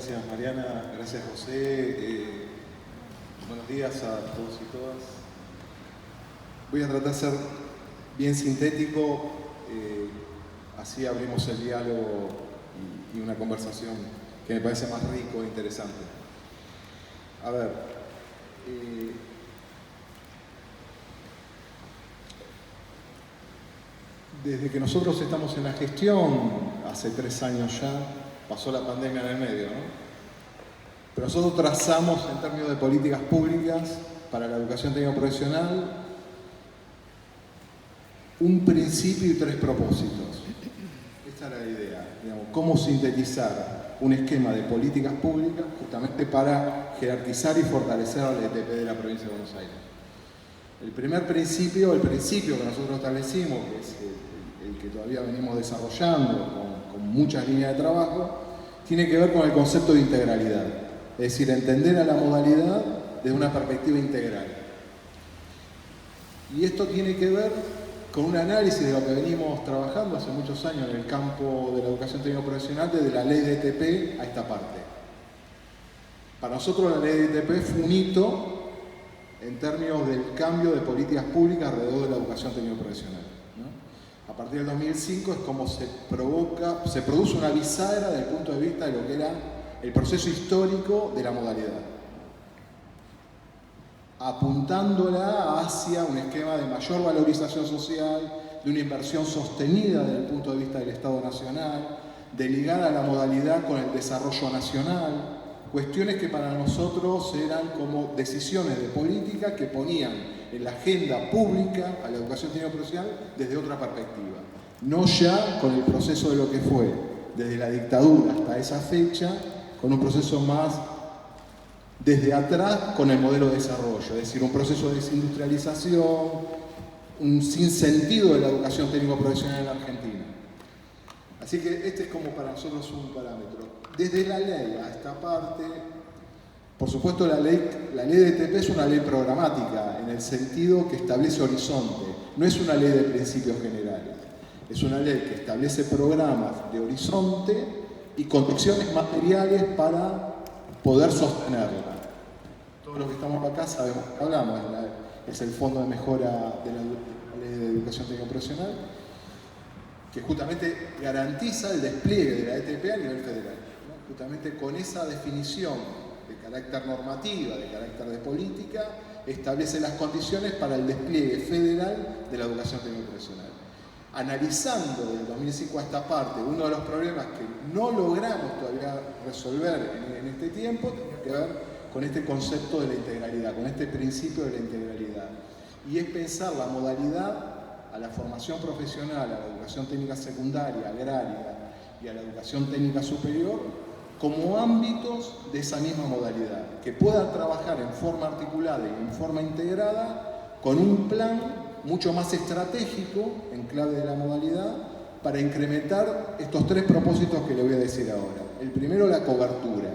Gracias Mariana, gracias José. Buenos días a todos y todas. Voy a tratar de ser bien sintético, así abrimos el diálogo y una conversación que me parece más rico e interesante. A ver, desde que nosotros estamos en la gestión, hace 3 años ya, pasó la pandemia en el medio, ¿no? Pero nosotros trazamos en términos de políticas públicas para la educación técnica profesional un principio y 3 propósitos. Esta era la idea, digamos, cómo sintetizar un esquema de políticas públicas justamente para jerarquizar y fortalecer la ETP de la provincia de Buenos Aires. El primer principio, el principio que nosotros establecimos, que es el que todavía venimos desarrollando con muchas líneas de trabajo, tiene que ver con el concepto de integralidad. Es decir, entender a la modalidad desde una perspectiva integral. Y esto tiene que ver con un análisis de lo que venimos trabajando hace muchos años en el campo de la educación técnico profesional, desde la ley de ETP a esta parte. Para nosotros la ley de ETP fue un hito en términos del cambio de políticas públicas alrededor de la educación técnico profesional, ¿no? A partir del 2005 es como se produce una bisagra desde el punto de vista de lo que era el proceso histórico de la modalidad, apuntándola hacia un esquema de mayor valorización social, de una inversión sostenida desde el punto de vista del Estado Nacional, de ligar a la modalidad con el desarrollo nacional, cuestiones que para nosotros eran como decisiones de política que ponían en la agenda pública a la educación técnico profesional desde otra perspectiva, no ya con el proceso de lo que fue desde la dictadura hasta esa fecha, con un proceso más desde atrás con el modelo de desarrollo, es decir, un proceso de desindustrialización, un sinsentido de la educación técnico-profesional en la Argentina. Así que este es como para nosotros un parámetro. Desde la ley a esta parte, por supuesto la ley de ETP es una ley programática, en el sentido que establece horizonte, no es una ley de principios generales, es una ley que establece programas de horizonte y condiciones materiales para poder sostenerla. Todos los que estamos acá sabemos que hablamos, es el Fondo de Mejora de la Ley de Educación Técnico Profesional, que justamente garantiza el despliegue de la ETP a nivel federal, ¿no? Justamente con esa definición de carácter normativa, de carácter de política, establece las condiciones para el despliegue federal de la educación técnico profesional. Analizando del 2005 a esta parte, uno de los problemas que no logramos todavía resolver en este tiempo tiene que ver con este concepto de la integralidad, con este principio de la integralidad. Y es pensar la modalidad a la formación profesional, a la educación técnica secundaria, agraria y a la educación técnica superior como ámbitos de esa misma modalidad, que puedan trabajar en forma articulada y en forma integrada con un plan mucho más estratégico en clave de la modalidad para incrementar estos 3 propósitos que le voy a decir ahora. El primero, la cobertura,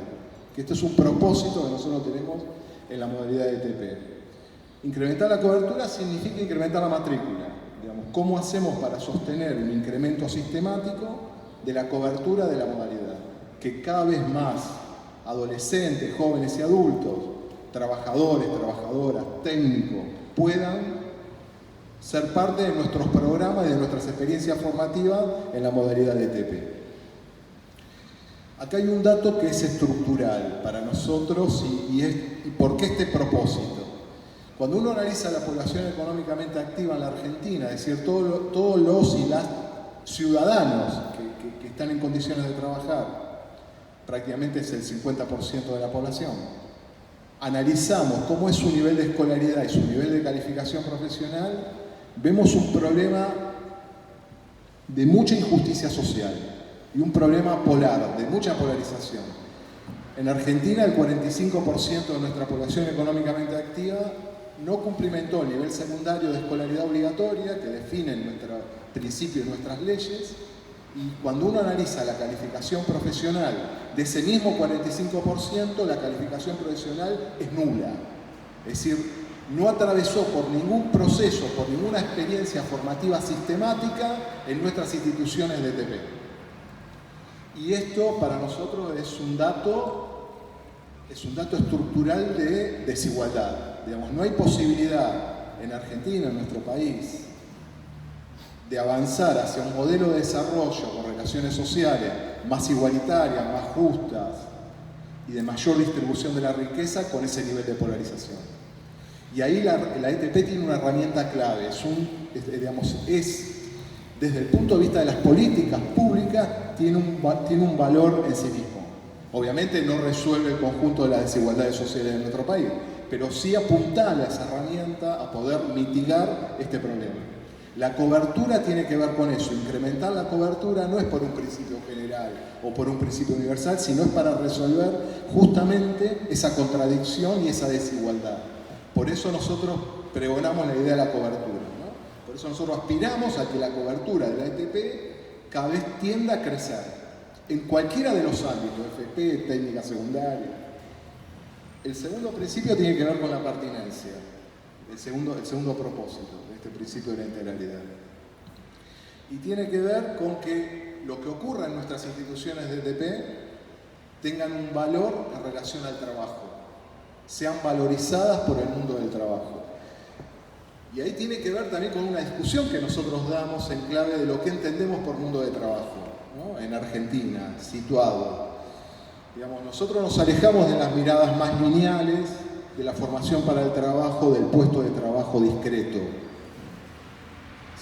que esto es un propósito que nosotros tenemos en la modalidad de ETP. Incrementar la cobertura significa incrementar la matrícula. Digamos, ¿cómo hacemos para sostener un incremento sistemático de la cobertura de la modalidad? Que cada vez más adolescentes, jóvenes y adultos, trabajadores, trabajadoras, técnicos, puedan ser parte de nuestros programas y de nuestras experiencias formativas en la modalidad de ETP. Acá hay un dato que es estructural para nosotros y ¿por qué este propósito? Cuando uno analiza la población económicamente activa en la Argentina, es decir, todos los y las ciudadanos que están en condiciones de trabajar, prácticamente es el 50% de la población, analizamos cómo es su nivel de escolaridad y su nivel de calificación profesional, vemos un problema de mucha injusticia social y un problema polar, de mucha polarización. En Argentina, el 45% de nuestra población económicamente activa no cumplimentó el nivel secundario de escolaridad obligatoria que definen nuestro principio y nuestras leyes, y cuando uno analiza la calificación profesional de ese mismo 45%, la calificación profesional es nula. Es decir, no atravesó por ningún proceso, por ninguna experiencia formativa sistemática en nuestras instituciones de ETP. Y esto para nosotros es un dato estructural de desigualdad. Digamos, no hay posibilidad en Argentina, en nuestro país, de avanzar hacia un modelo de desarrollo con relaciones sociales más igualitarias, más justas y de mayor distribución de la riqueza con ese nivel de polarización. Y ahí la ETP tiene una herramienta clave, desde el punto de vista de las políticas públicas, tiene un valor en sí mismo. Obviamente no resuelve el conjunto de las desigualdades sociales de nuestro país, pero sí apuntala a esa herramienta a poder mitigar este problema. La cobertura tiene que ver con eso. Incrementar la cobertura no es por un principio general o por un principio universal, sino es para resolver justamente esa contradicción y esa desigualdad. Por eso nosotros pregonamos la idea de la cobertura, ¿no? Por eso nosotros aspiramos a que la cobertura de la ETP cada vez tienda a crecer, en cualquiera de los ámbitos, FP, técnica secundaria. El segundo principio tiene que ver con la pertinencia, el segundo propósito de este principio de la integralidad. Y tiene que ver con que lo que ocurra en nuestras instituciones de ETP tengan un valor en relación al trabajo, sean valorizadas por el mundo del trabajo. Y ahí tiene que ver también con una discusión que nosotros damos en clave de lo que entendemos por mundo de trabajo, ¿no? En Argentina, situado. Digamos, nosotros nos alejamos de las miradas más lineales, de la formación para el trabajo, del puesto de trabajo discreto.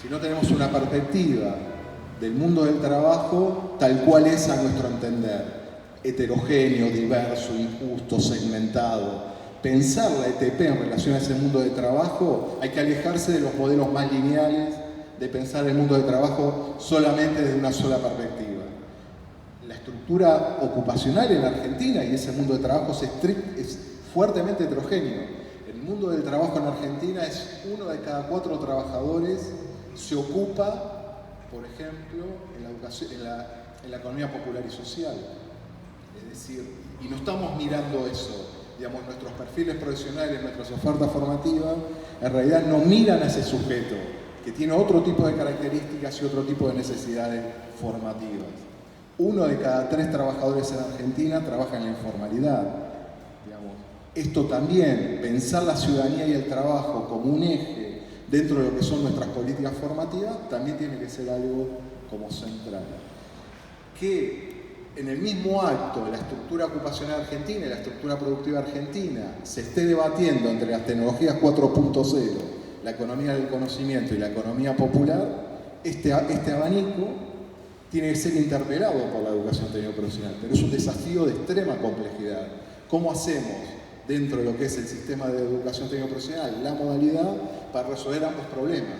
Si no tenemos una perspectiva del mundo del trabajo tal cual es a nuestro entender, heterogéneo, diverso, injusto, segmentado. Pensar la ETP en relación a ese mundo de trabajo, hay que alejarse de los modelos más lineales, de pensar el mundo de trabajo solamente desde una sola perspectiva. La estructura ocupacional en Argentina y ese mundo de trabajo es fuertemente heterogéneo. El mundo del trabajo en Argentina es 1 de cada 4 trabajadores se ocupa, por ejemplo, en la educación, en la economía popular y social. Es decir, y no estamos mirando eso. Digamos, nuestros perfiles profesionales, nuestras ofertas formativas, en realidad no miran a ese sujeto, que tiene otro tipo de características y otro tipo de necesidades formativas. 1 de cada 3 trabajadores en Argentina trabaja en la informalidad. Digamos, esto también, pensar la ciudadanía y el trabajo como un eje dentro de lo que son nuestras políticas formativas, también tiene que ser algo como central. Que en el mismo acto de la estructura ocupacional argentina y la estructura productiva argentina se esté debatiendo entre las tecnologías 4.0, la economía del conocimiento y la economía popular, este abanico tiene que ser interpelado por la educación técnico-profesional, pero es un desafío de extrema complejidad. ¿Cómo hacemos dentro de lo que es el sistema de educación técnico-profesional la modalidad para resolver ambos problemas?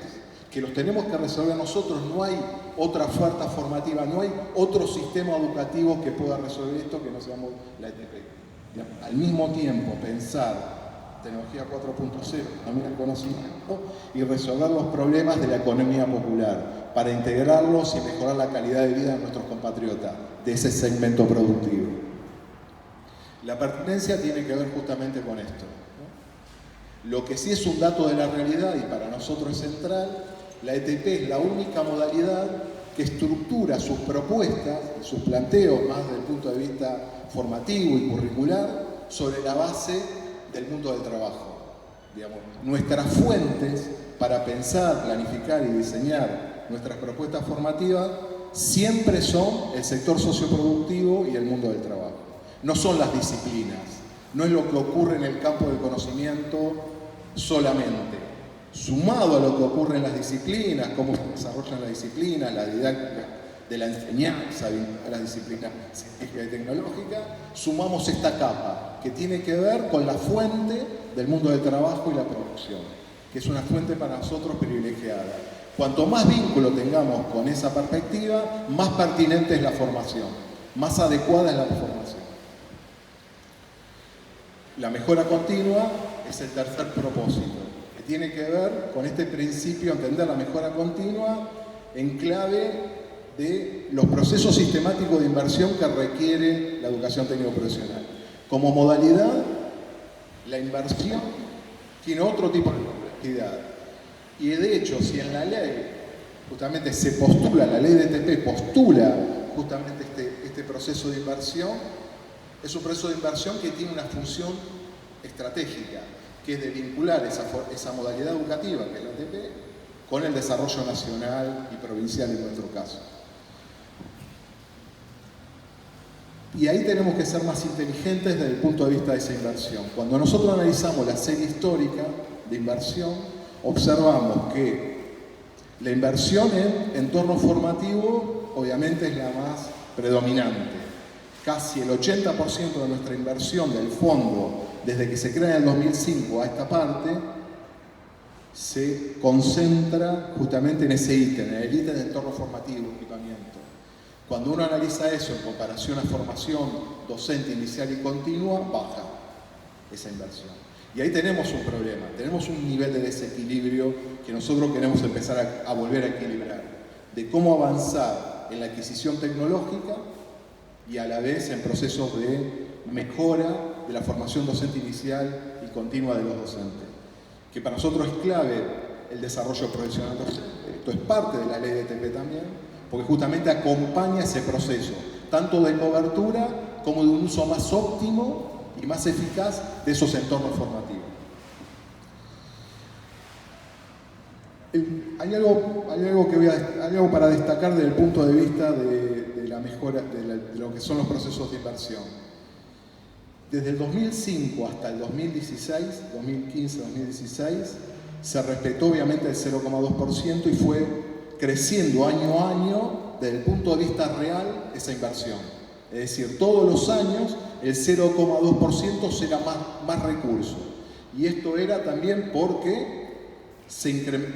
Que los tenemos que resolver nosotros, no hay otra oferta formativa, no hay otro sistema educativo que pueda resolver esto que no seamos la ETP. Al mismo tiempo, pensar tecnología 4.0, economía del conocimiento, y resolver los problemas de la economía popular, para integrarlos y mejorar la calidad de vida de nuestros compatriotas, de ese segmento productivo. La pertinencia tiene que ver justamente con esto, ¿no? Lo que sí es un dato de la realidad y para nosotros es central, la ETP es la única modalidad que estructura sus propuestas, sus planteos más desde el punto de vista formativo y curricular, sobre la base del mundo del trabajo. Digamos, nuestras fuentes para pensar, planificar y diseñar nuestras propuestas formativas siempre son el sector socioproductivo y el mundo del trabajo. No son las disciplinas, no es lo que ocurre en el campo del conocimiento solamente. Sumado a lo que ocurre en las disciplinas, cómo se desarrollan las disciplinas, la didáctica de la enseñanza, a las disciplinas científicas y tecnológicas, sumamos esta capa que tiene que ver con la fuente del mundo del trabajo y la producción, que es una fuente para nosotros privilegiada. Cuanto más vínculo tengamos con esa perspectiva, más pertinente es la formación, más adecuada es la formación. La mejora continua es el tercer propósito, que tiene que ver con este principio, entender la mejora continua en clave de los procesos sistemáticos de inversión que requiere la educación técnico-profesional. Como modalidad, la inversión tiene otro tipo de complejidad. Y de hecho, si en la ley justamente se postula, la ley de ETP postula justamente este proceso de inversión es un proceso de inversión que tiene una función estratégica, que es de vincular esa modalidad educativa, que es la ATP, con el desarrollo nacional y provincial en nuestro caso. Y ahí tenemos que ser más inteligentes desde el punto de vista de esa inversión. Cuando nosotros analizamos la serie histórica de inversión, observamos que la inversión en entorno formativo obviamente es la más predominante. Casi el 80% de nuestra inversión del fondo, desde que se crea en el 2005 a esta parte, se concentra justamente en ese ítem, en el ítem de entorno formativo, equipamiento. Cuando uno analiza eso en comparación a formación docente inicial y continua, baja esa inversión. Y ahí tenemos un problema, tenemos un nivel de desequilibrio que nosotros queremos empezar a volver a equilibrar, de cómo avanzar en la adquisición tecnológica y a la vez en procesos de mejora de la formación docente inicial y continua de los docentes. Que para nosotros es clave el desarrollo profesional docente. Esto es parte de la ley de ETP también, porque justamente acompaña ese proceso, tanto de cobertura como de un uso más óptimo y más eficaz de esos entornos formativos. Hay algo para destacar desde el punto de vista de la mejora de lo que son los procesos de inversión. Desde el 2005 hasta el 2016, 2015-2016, se respetó obviamente el 0,2% y fue creciendo año a año desde el punto de vista real esa inversión. Es decir, todos los años el 0,2% será más recursos. Y esto era también porque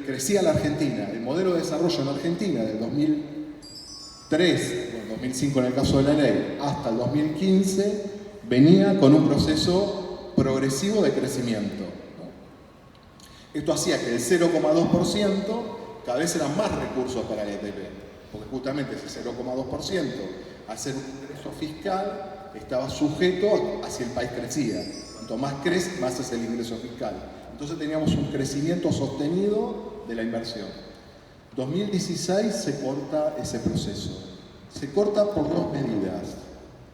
crecía la Argentina. El modelo de desarrollo en Argentina del 2003, bueno, 2005 en el caso de la ley, hasta el 2015, venía con un proceso progresivo de crecimiento, ¿no? Esto hacía que el 0,2% cada vez eran más recursos para el ETP, porque justamente ese 0,2%, al ser un ingreso fiscal, estaba sujeto a si el país crecía. Cuanto más crece, más es el ingreso fiscal. Entonces teníamos un crecimiento sostenido de la inversión. 2016 se corta ese proceso. Se corta por dos medidas.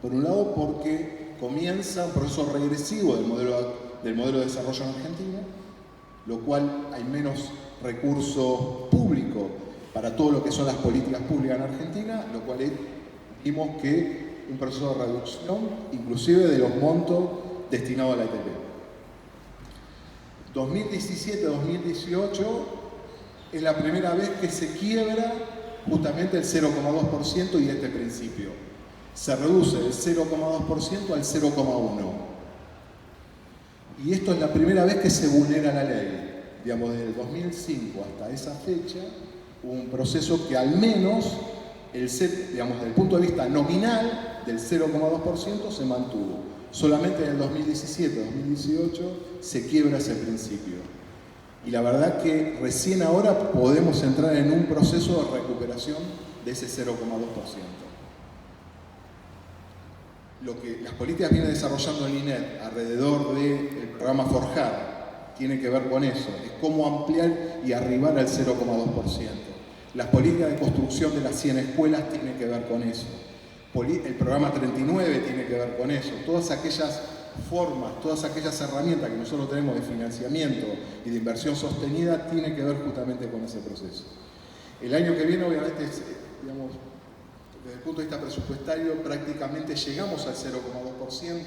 Por un lado, porque comienza un proceso regresivo del modelo de desarrollo en Argentina, lo cual hay menos recursos públicos para todo lo que son las políticas públicas en Argentina, lo cual vimos que un proceso de reducción, inclusive de los montos destinados a la ETP. 2017-2018 es la primera vez que se quiebra justamente el 0,2% y este principio. Se reduce del 0,2% al 0,1%. Y esto es la primera vez que se vulnera la ley. Digamos, desde el 2005 hasta esa fecha, hubo un proceso que al menos, digamos, desde el punto de vista nominal, del 0,2% se mantuvo. Solamente en el 2017-2018 se quiebra ese principio. Y la verdad que recién ahora podemos entrar en un proceso de recuperación de ese 0,2%. Lo que las políticas viene desarrollando el INED alrededor del programa Forjar tiene que ver con eso, es cómo ampliar y arribar al 0,2%. Las políticas de construcción de las 100 escuelas tienen que ver con eso. El programa 39 tiene que ver con eso. Todas aquellas formas, todas aquellas herramientas que nosotros tenemos de financiamiento y de inversión sostenida tienen que ver justamente con ese proceso. El año que viene, obviamente, digamos, desde el punto de vista presupuestario, prácticamente llegamos al 0,2%.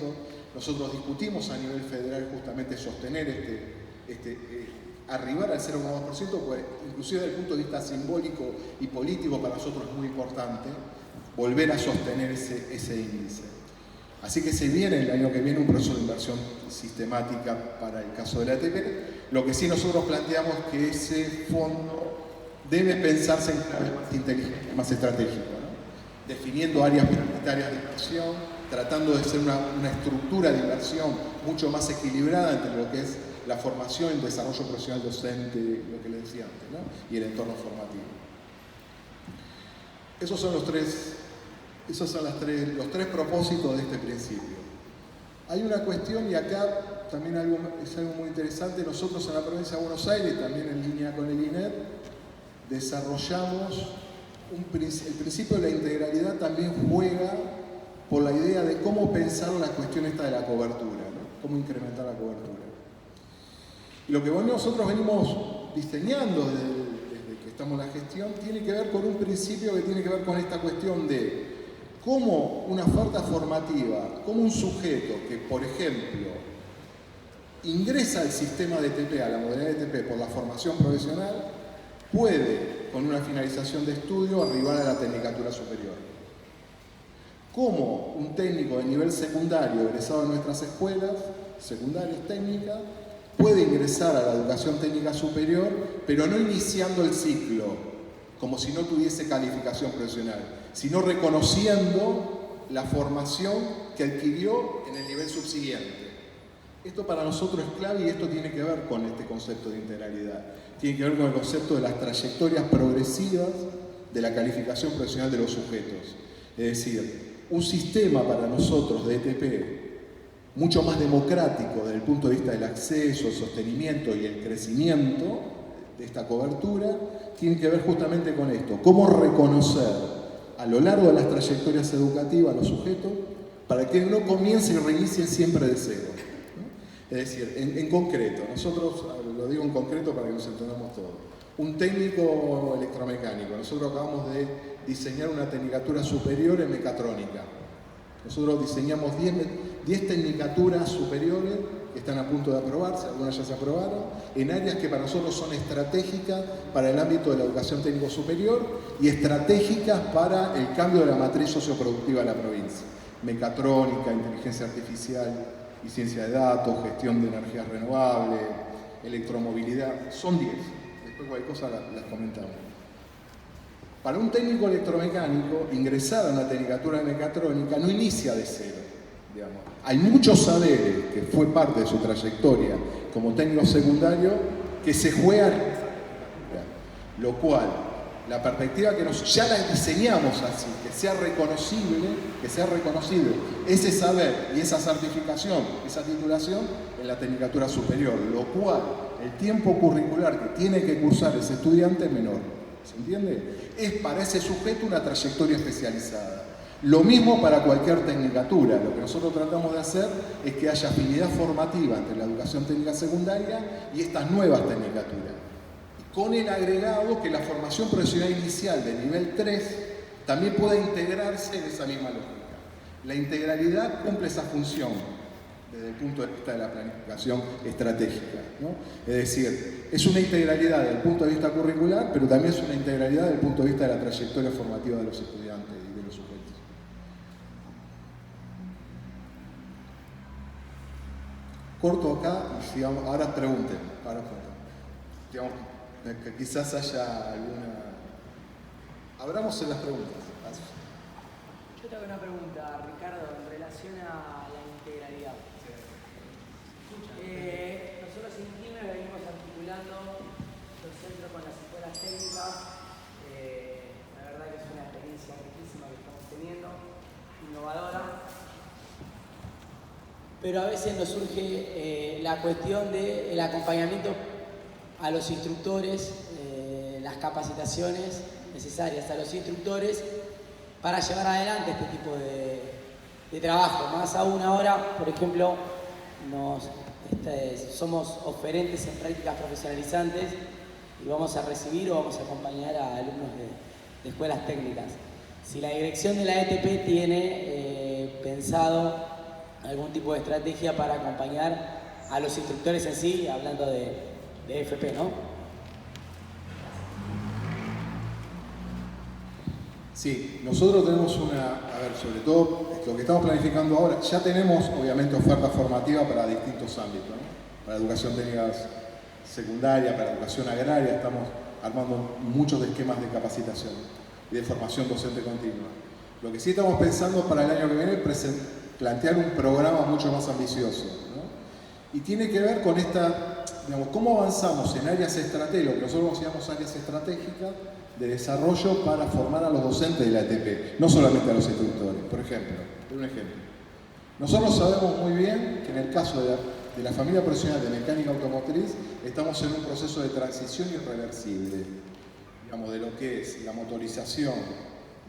Nosotros discutimos a nivel federal justamente sostener arribar al 0,2%, pues inclusive desde el punto de vista simbólico y político para nosotros es muy importante volver a sostener ese índice. Así que se viene el año que viene un proceso de inversión sistemática para el caso de la ATP. Lo que sí nosotros planteamos es que ese fondo debe pensarse en claves más inteligentes, más estratégicas, ¿no? Definiendo áreas prioritarias de inversión, tratando de hacer una estructura de inversión mucho más equilibrada entre lo que es la formación y el desarrollo profesional docente, lo que les decía antes, ¿no? Y el entorno formativo. Esos son los tres propósitos de este principio. Hay una cuestión, y acá también es algo muy interesante. Nosotros en la provincia de Buenos Aires, también en línea con el INED, desarrollamos el principio de la integralidad. También juega por la idea de cómo pensar la cuestión esta de la cobertura, ¿no? Cómo incrementar la cobertura. Y lo que nosotros venimos diseñando desde que estamos en la gestión tiene que ver con un principio que tiene que ver con esta cuestión de cómo una oferta formativa, cómo un sujeto que, por ejemplo, ingresa al sistema de ETP, a la modalidad de ETP por la formación profesional, puede, con una finalización de estudio, arribar a la tecnicatura superior. Cómo un técnico de nivel secundario egresado de nuestras escuelas secundarias técnicas puede ingresar a la educación técnica superior, pero no iniciando el ciclo, como si no tuviese calificación profesional, sino reconociendo la formación que adquirió en el nivel subsiguiente. Esto para nosotros es clave y esto tiene que ver con este concepto de integralidad. Tiene que ver con el concepto de las trayectorias progresivas de la calificación profesional de los sujetos. Es decir, un sistema para nosotros de ETP mucho más democrático desde el punto de vista del acceso, el sostenimiento y el crecimiento de esta cobertura, tiene que ver justamente con esto. Cómo reconocer a lo largo de las trayectorias educativas a los sujetos para que no comiencen y reinicien siempre de cero, ¿no? Es decir, en concreto, nosotros, lo digo en concreto para que nos entendamos todos, un técnico electromecánico, nosotros acabamos de diseñar una tecnicatura superior en mecatrónica. Nosotros diseñamos 10 tecnicaturas superiores que están a punto de aprobarse, algunas ya se aprobaron, en áreas que para nosotros son estratégicas para el ámbito de la educación técnico superior y estratégicas para el cambio de la matriz socioproductiva de la provincia. Mecatrónica, inteligencia artificial y ciencia de datos, gestión de energías renovables, electromovilidad, son 10. Después cualquier cosa las comentamos. Para un técnico electromecánico, ingresar a una tecnicatura de mecatrónica no inicia de cero, digamos. Hay muchos saberes que fue parte de su trayectoria como técnico secundario que se juegan, lo cual, la perspectiva que ya la diseñamos así, que sea reconocible ese saber y esa certificación, esa titulación en la tecnicatura superior, lo cual el tiempo curricular que tiene que cursar ese estudiante es menor. ¿Se entiende? Es para ese sujeto una trayectoria especializada. Lo mismo para cualquier tecnicatura. Lo que nosotros tratamos de hacer es que haya afinidad formativa entre la educación técnica secundaria y estas nuevas tecnicaturas. Con el agregado que la formación profesional inicial de nivel 3 también pueda integrarse en esa misma lógica. La integralidad cumple esa función desde el punto de vista de la planificación estratégica, ¿no? Es decir, es una integralidad desde el punto de vista curricular, pero también es una integralidad desde el punto de vista de la trayectoria formativa de los estudiantes y de los sujetos. Corto acá y sigamos, ahora pregunten, digamos, que quizás haya alguna... Abramos en las preguntas. Yo tengo una pregunta, Ricardo, en relación a la integralidad. Nosotros en Quilmes venimos articulando los centros con las escuelas técnicas. La verdad que es una experiencia riquísima que estamos teniendo, innovadora. Pero a veces nos surge la cuestión del acompañamiento a los instructores, las capacitaciones necesarias a los instructores para llevar adelante este tipo de trabajo. Más aún ahora, por ejemplo, somos oferentes en prácticas profesionalizantes y vamos a recibir o vamos a acompañar a alumnos de escuelas técnicas. Si la dirección de la ETP tiene pensado algún tipo de estrategia para acompañar a los instructores en sí, hablando de FP, ¿no? Sí, nosotros tenemos sobre todo lo que estamos planificando ahora, ya tenemos obviamente oferta formativa para distintos ámbitos, ¿no? Para educación técnica secundaria, para educación agraria, estamos armando muchos esquemas de capacitación y de formación docente continua. Lo que sí estamos pensando para el año que viene es plantear un programa mucho más ambicioso, ¿no? Y tiene que ver con cómo avanzamos en áreas estratégicas, lo que nosotros llamamos áreas estratégicas de desarrollo para formar a los docentes de la ETP, no solamente a los instructores. Por ejemplo, un ejemplo. Nosotros sabemos muy bien que en el caso de la familia profesional de mecánica automotriz estamos en un proceso de transición irreversible, digamos, de lo que es la motorización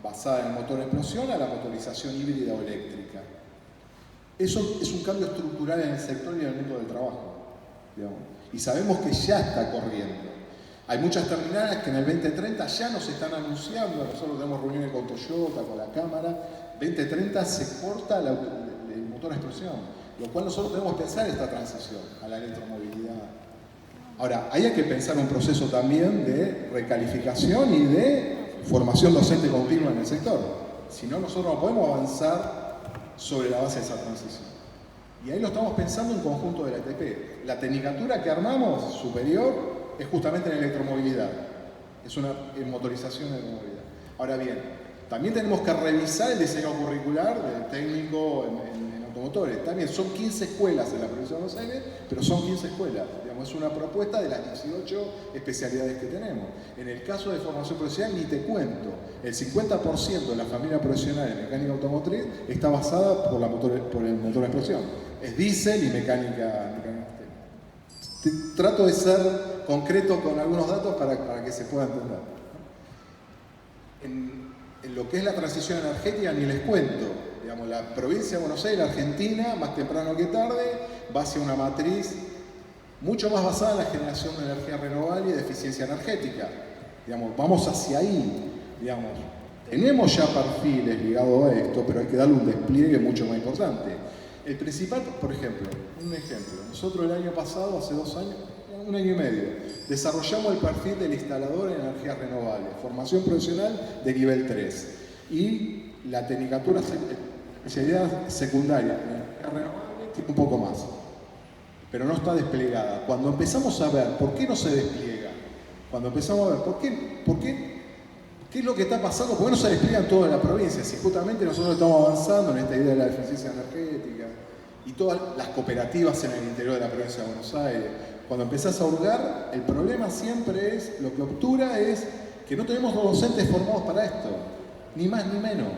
basada en el motor de explosión a la motorización híbrida o eléctrica. Eso es un cambio estructural en el sector y en el mundo del trabajo, digamos. Y sabemos que ya está corriendo. Hay muchas terminales que en el 2030 ya nos están anunciando, nosotros tenemos reuniones con Toyota, con la Cámara, 2030 se corta el motor a explosión, lo cual nosotros debemos pensar esta transición a la electromovilidad. Ahora, hay que pensar un proceso también de recalificación y de formación docente continua en el sector. Si no, nosotros no podemos avanzar sobre la base de esa transición. Y ahí lo estamos pensando en conjunto de la ETP. La tecnicatura que armamos superior es justamente en electromovilidad. Es una motorización de electromovilidad. Ahora bien, también tenemos que revisar el diseño curricular del técnico en automotores. También son 15 escuelas en la provincia de Buenos Aires, pero son 15 escuelas. Digamos, es una propuesta de las 18 especialidades que tenemos. En el caso de formación profesional, ni te cuento, el 50% de la familia profesional en mecánica automotriz está basada por el motor de explosión. Es diésel y mecánica. Trato de ser concreto con algunos datos para que se pueda entender. En lo que es la transición energética, ni les cuento. Digamos, la provincia de Buenos Aires, la Argentina, más temprano que tarde, va hacia una matriz mucho más basada en la generación de energía renovable y de eficiencia energética. Digamos, vamos hacia ahí. Digamos, tenemos ya perfiles ligados a esto, pero hay que darle un despliegue mucho más importante. El principal, por ejemplo, nosotros el año pasado, hace 2 años, 1 año y medio, desarrollamos el perfil del instalador en energías renovables, formación profesional de nivel 3 y la tecnicatura especialidad secundaria en energías renovables tiene un poco más, pero no está desplegada. Cuando empezamos a ver por qué no se despliega, cuando empezamos a ver qué es lo que está pasando, por qué no se despliega en toda la provincia, si justamente nosotros estamos avanzando en esta idea de la eficiencia energética y todas las cooperativas en el interior de la provincia de Buenos Aires. Cuando empezás a hurgar, el problema siempre es, lo que obtura es que no tenemos docentes formados para esto, ni más ni menos.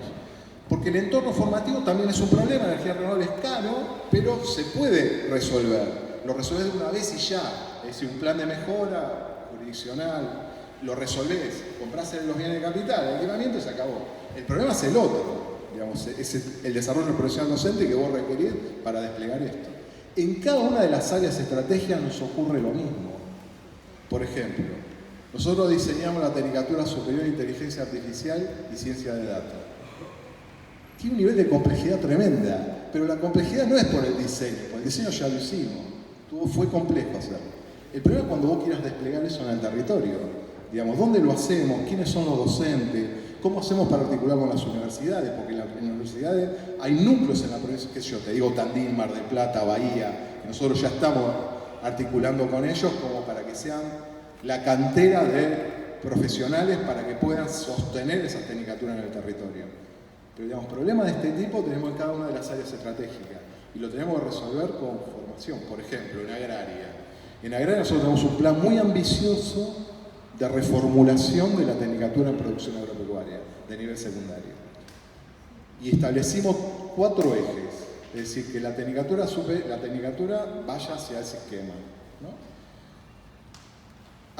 Porque el entorno formativo también es un problema, la energía renovable es caro, pero se puede resolver. Lo resolvés de una vez y ya, es decir, un plan de mejora jurisdiccional, lo resolvés, comprás los bienes de capital, el equipamiento y se acabó. El problema es el otro, digamos, es el desarrollo profesional docente que vos requerís para desplegar esto. En cada una de las áreas estratégicas nos ocurre lo mismo. Por ejemplo, nosotros diseñamos la Tecnicatura Superior de Inteligencia Artificial y Ciencia de Datos. Tiene un nivel de complejidad tremenda, pero la complejidad no es por el diseño ya lo hicimos, fue complejo hacerlo. El problema es cuando vos quieras desplegar eso en el territorio. Digamos, ¿dónde lo hacemos? ¿Quiénes son los docentes? ¿Cómo hacemos para articular con las universidades? Porque en las universidades hay núcleos en la provincia, qué sé yo, te digo Tandil, Mar del Plata, Bahía, que nosotros ya estamos articulando con ellos como para que sean la cantera de profesionales para que puedan sostener esas tecnicaturas en el territorio. Pero digamos, problemas de este tipo tenemos en cada una de las áreas estratégicas y lo tenemos que resolver con formación. Por ejemplo, en agraria. En agraria nosotros tenemos un plan muy ambicioso de reformulación de la tecnicatura en producción agropecuaria de nivel secundario. Y establecimos 4 ejes, es decir, que la tecnicatura vaya hacia ese esquema, ¿no?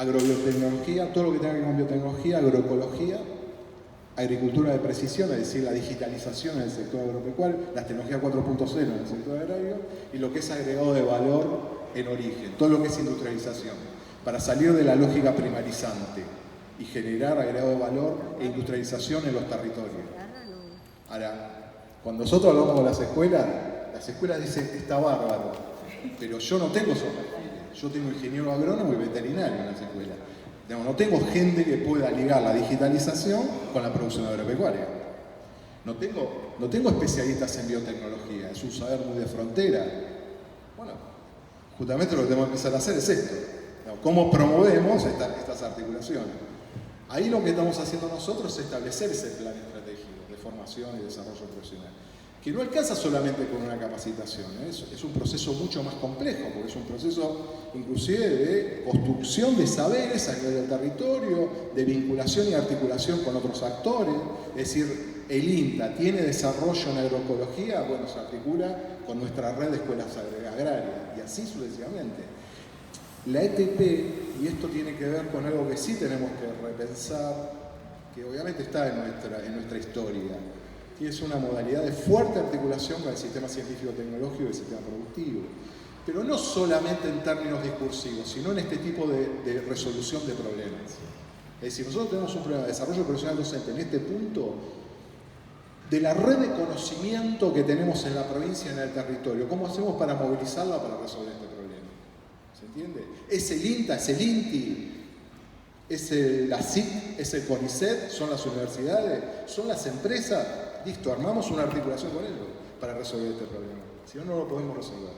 Agrobiotecnología, todo lo que tenga que ver con biotecnología, agroecología, agricultura de precisión, es decir, la digitalización en el sector agropecuario, las tecnologías 4.0 en el sector agrario, y lo que es agregado de valor en origen, todo lo que es industrialización, para salir de la lógica primarizante y generar agregado de valor e industrialización en los territorios. Ahora, cuando nosotros hablamos con las escuelas dicen, está bárbaro, pero yo no tengo esos perfiles. Yo tengo ingeniero agrónomo y veterinario en las escuelas. No tengo gente que pueda ligar la digitalización con la producción agropecuaria. No tengo especialistas en biotecnología, es un saber muy de frontera. Bueno, justamente lo que tenemos que empezar a hacer es esto. ¿Cómo promovemos estas articulaciones? Ahí lo que estamos haciendo nosotros es establecer ese plan estratégico de formación y desarrollo profesional, que no alcanza solamente con una capacitación, es un proceso mucho más complejo, porque es un proceso inclusive de construcción de saberes a nivel del territorio, de vinculación y articulación con otros actores, es decir, el INTA tiene desarrollo en agroecología, bueno, se articula con nuestra red de escuelas agrarias, y así sucesivamente. La ETP, y esto tiene que ver con algo que sí tenemos que repensar, que obviamente está en nuestra historia, que es una modalidad de fuerte articulación con el sistema científico-tecnológico y el sistema productivo. Pero no solamente en términos discursivos, sino en este tipo de resolución de problemas. Es decir, nosotros tenemos un problema de desarrollo profesional docente en este punto, de la red de conocimiento que tenemos en la provincia y en el territorio. ¿Cómo hacemos para movilizarla para resolver este problema? ¿Se entiende? Es el INTA, es el INTI, es la SIC, es el CONICET, son las universidades, son las empresas. Listo, armamos una articulación con ellos para resolver este problema. Si no, no lo podemos resolver.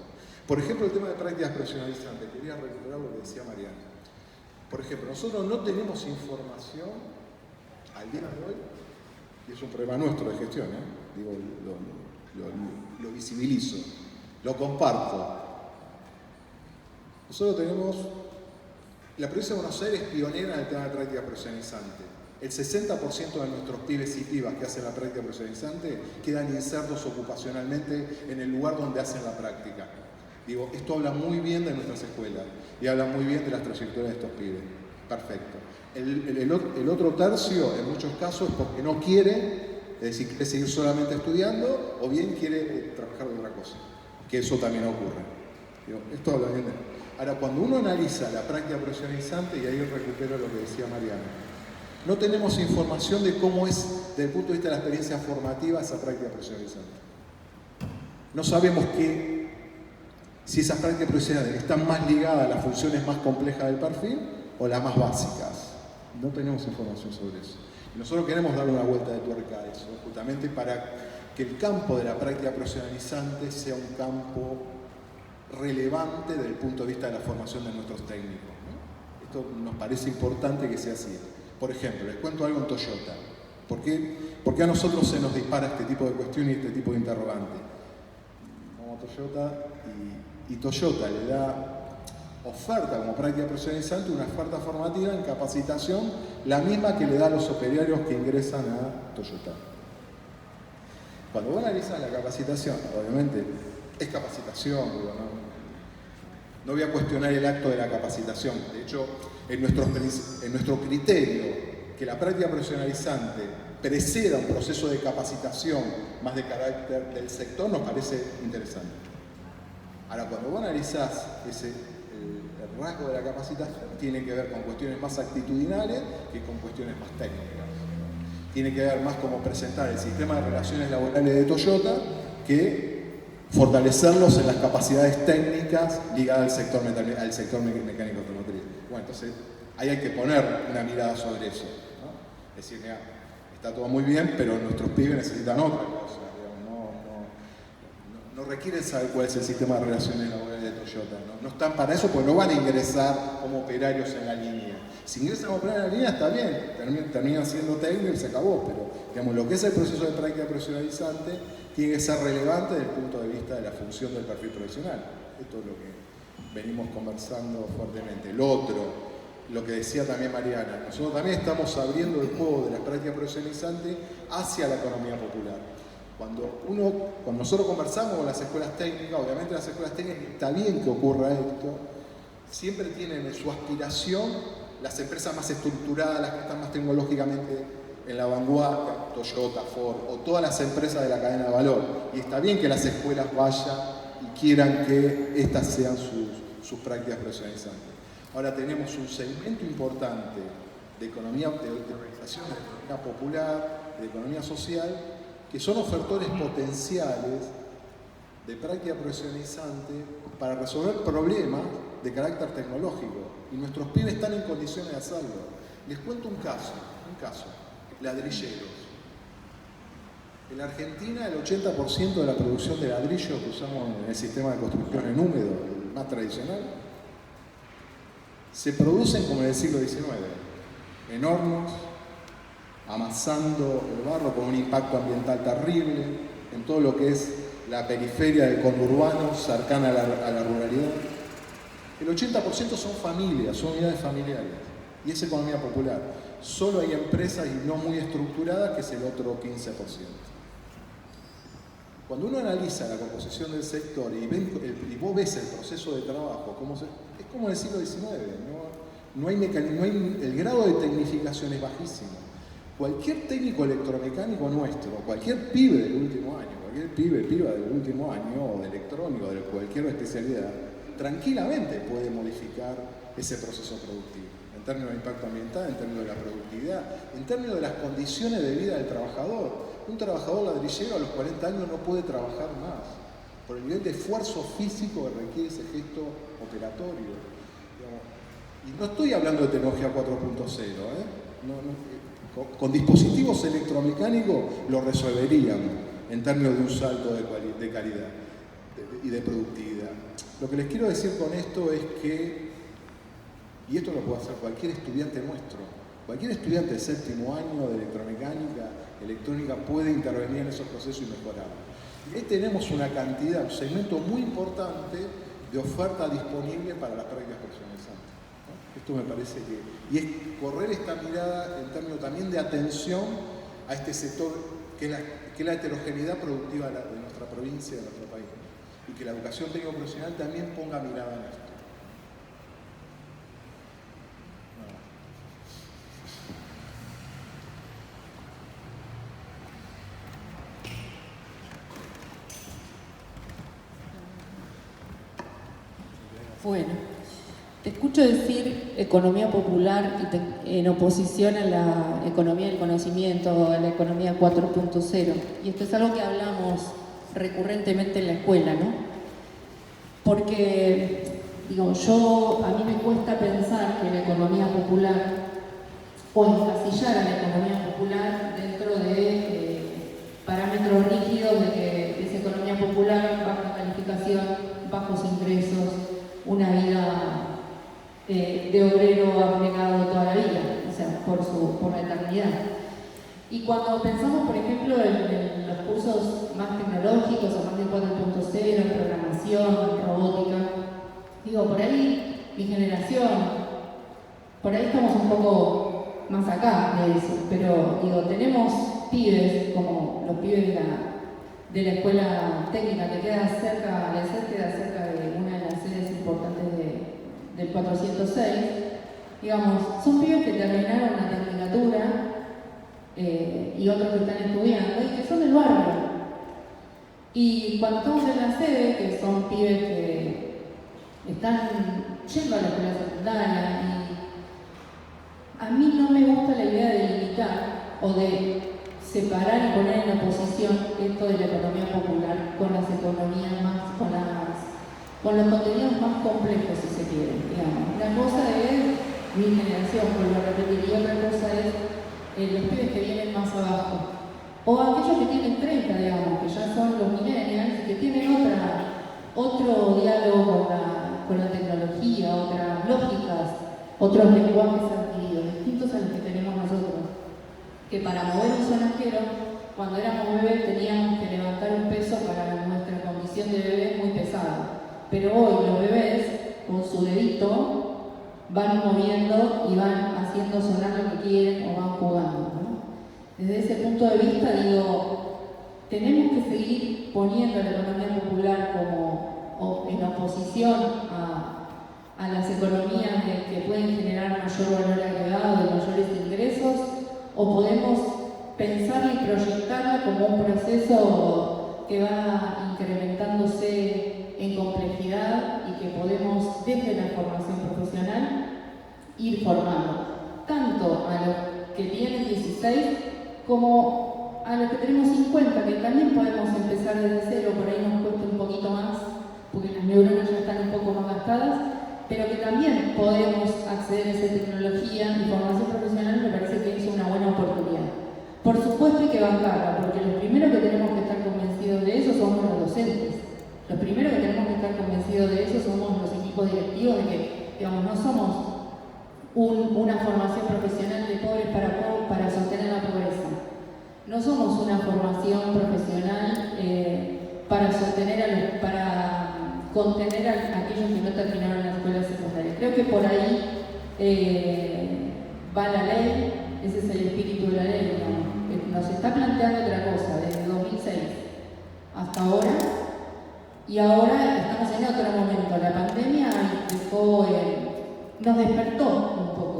Por ejemplo, el tema de prácticas profesionalizantes. Quería recuperar lo que decía Mariana. Por ejemplo, nosotros no tenemos información al día de hoy, y es un problema nuestro de gestión, digo, lo visibilizo, lo comparto. Nosotros tenemos, la provincia de Buenos Aires es pionera en el tema de práctica profesionalizante. El 60% de nuestros pibes y pibas que hacen la práctica profesionalizante quedan insertos ocupacionalmente en el lugar donde hacen la práctica. Digo, esto habla muy bien de nuestras escuelas y habla muy bien de las trayectorias de estos pibes. Perfecto. El otro tercio, en muchos casos, es porque no quiere, es decir, quiere seguir solamente estudiando o bien quiere trabajar de otra cosa. Que eso también ocurre. Digo, esto habla bien de... Ahora, cuando uno analiza la práctica profesionalizante, y ahí recupero lo que decía Mariana, no tenemos información de cómo es, desde el punto de vista de la experiencia formativa, esa práctica profesionalizante. No sabemos si esas prácticas profesionales están más ligadas a las funciones más complejas del perfil o las más básicas. No tenemos información sobre eso. Y nosotros queremos darle una vuelta de tuerca a eso, justamente para que el campo de la práctica profesionalizante sea un campo relevante desde el punto de vista de la formación de nuestros técnicos, ¿no? Esto nos parece importante que sea así. Por ejemplo, les cuento algo en Toyota. ¿Por qué a nosotros se nos dispara este tipo de cuestión y este tipo de interrogante? Vamos a Toyota y Toyota le da oferta como práctica profesionalizante una oferta formativa en capacitación, la misma que le da a los operarios que ingresan a Toyota. Cuando vos analizas la capacitación, obviamente es capacitación, digo, no voy a cuestionar el acto de la capacitación. De hecho, en nuestro criterio, que la práctica profesionalizante preceda un proceso de capacitación más de carácter del sector, nos parece interesante. Ahora, cuando vos analizás el rasgo de la capacitación, tiene que ver con cuestiones más actitudinales que con cuestiones más técnicas. Tiene que ver más cómo presentar el sistema de relaciones laborales de Toyota que fortalecerlos en las capacidades técnicas ligadas al sector mecánico automotriz. Bueno, entonces ahí hay que poner una mirada sobre eso, ¿no? Es decir, mira, está todo muy bien, pero nuestros pibes necesitan otra cosa. No requieren saber cuál es el sistema de relaciones laborales de Toyota. No están para eso porque no van a ingresar como operarios en la línea. Si ingresan como operarios en la línea está bien, terminan siendo técnicos y se acabó, pero digamos, lo que es el proceso de práctica profesionalizante tiene que ser relevante desde el punto de vista de la función del perfil profesional. Esto es lo que venimos conversando fuertemente. Lo otro, lo que decía también Mariana, nosotros también estamos abriendo el juego de la práctica profesionalizante hacia la economía popular. Cuando nosotros conversamos con las escuelas técnicas, obviamente las escuelas técnicas, está bien que ocurra esto, siempre tienen en su aspiración las empresas más estructuradas, las que están más tecnológicamente en la vanguardia, Toyota, Ford, o todas las empresas de la cadena de valor. Y está bien que las escuelas vayan y quieran que estas sean sus prácticas profesionalizantes. Ahora tenemos un segmento importante de economía, de organización, de economía popular, de economía social, que son ofertores potenciales de práctica profesionalizante para resolver problemas de carácter tecnológico. Y nuestros pibes están en condiciones de hacerlo. Les cuento un caso, ladrilleros. En la Argentina, el 80% de la producción de ladrillo que usamos en el sistema de construcción en húmedo, el más tradicional, se producen como en el siglo XIX, en hornos, amasando el barro con un impacto ambiental terrible, en todo lo que es la periferia del conurbano, cercana a la ruralidad. El 80% son familias, son unidades familiares, y es economía popular. Solo hay empresas y no muy estructuradas, que es el otro 15%. Cuando uno analiza la composición del sector y vos ves el proceso de trabajo, es como en el siglo XIX, el grado de tecnificación es bajísimo. cualquier técnico electromecánico nuestro, cualquier pibe del último año, cualquier piba del último año, o de electrónico, de cualquier especialidad, tranquilamente puede modificar ese proceso productivo, en términos de impacto ambiental, en términos de la productividad, en términos de las condiciones de vida del trabajador. Un trabajador ladrillero a los 40 años no puede trabajar más, por el nivel de esfuerzo físico que requiere ese gesto operatorio. Y no estoy hablando de tecnología 4.0, con dispositivos electromecánicos lo resolveríamos en términos de un salto de calidad y de productividad. Lo que les quiero decir con esto es que, y esto lo puede hacer cualquier estudiante nuestro, cualquier estudiante de séptimo año de electromecánica, electrónica, puede intervenir en esos procesos y mejorarlos. Y ahí tenemos una cantidad, un segmento muy importante de oferta disponible para las prácticas profesionalizantes. Esto me parece que, y es correr esta mirada en términos también de atención a este sector que es la heterogeneidad productiva de nuestra provincia, de nuestro país, ¿no? Y que la educación técnico profesional también ponga mirada en esto. Bueno, te escucho decir economía popular en oposición a la economía del conocimiento, a la economía 4.0. Y esto es algo que hablamos recurrentemente en la escuela, ¿no? Porque, digo, a mí me cuesta pensar que la economía popular, o encasillar a la economía popular dentro de parámetros rígidos de que esa economía popular, baja calificación, bajos ingresos, una vida de obrero abnegado toda la vida, o sea, por la eternidad. Y cuando pensamos, por ejemplo, en los cursos más tecnológicos o más de 4.0, programación, robótica, digo, por ahí mi generación, por ahí estamos un poco más acá de eso, pero digo, tenemos pibes como los pibes de la escuela técnica que queda cerca, la SED queda cerca de una de las sedes importantes del 406, digamos, son pibes que terminaron la tecnicatura y otros que están estudiando y que son del barrio. Y cuando estamos en la sede, que son pibes que están yendo a la escuela secundaria, y a mí no me gusta la idea de limitar o de separar y poner en oposición esto de la economía popular con las economías más, con los contenidos más complejos, si se quiere, digamos. Una cosa es mi generación, vuelvo a repetir, y otra cosa es los pibes que vienen más abajo. O aquellos que tienen 30, digamos, que ya son los millennials, que tienen otro diálogo con la tecnología, otras lógicas, otros lenguajes adquiridos, distintos a los que tenemos nosotros. Que para mover un sonajero, cuando éramos bebés teníamos que levantar un peso para nuestra condición de bebé muy pesada. Pero hoy los bebés, con su dedito, van moviendo y van haciendo sonar lo que quieren o van jugando, ¿no? Desde ese punto de vista, digo, tenemos que seguir poniendo la economía popular en oposición a las economías que pueden generar mayor valor agregado y mayores ingresos, o podemos pensarla y proyectarla como un proceso que va incrementándose en complejidad y que podemos desde la formación profesional ir formando tanto a los que tienen 16 como a los que tenemos 50, que también podemos empezar desde cero. Por ahí nos cuesta un poquito más porque las neuronas ya están un poco más gastadas, pero que también podemos acceder a esa tecnología y formación profesional. Me parece que es una buena oportunidad. Por supuesto hay que bancarla, porque los primeros que tenemos que estar convencidos de eso somos los docentes. Los primeros que tenemos que estar convencidos de eso somos los equipos directivos, de que, digamos, no somos una formación profesional de pobres para sostener la pobreza. No somos una formación profesional para contener a aquellos que no terminaron la escuela secundaria. Creo que por ahí va la ley, ese es el espíritu de la ley, digamos. Nos está planteando otra cosa desde 2006 hasta ahora, y ahora estamos en otro momento. La pandemia nos despertó un poco,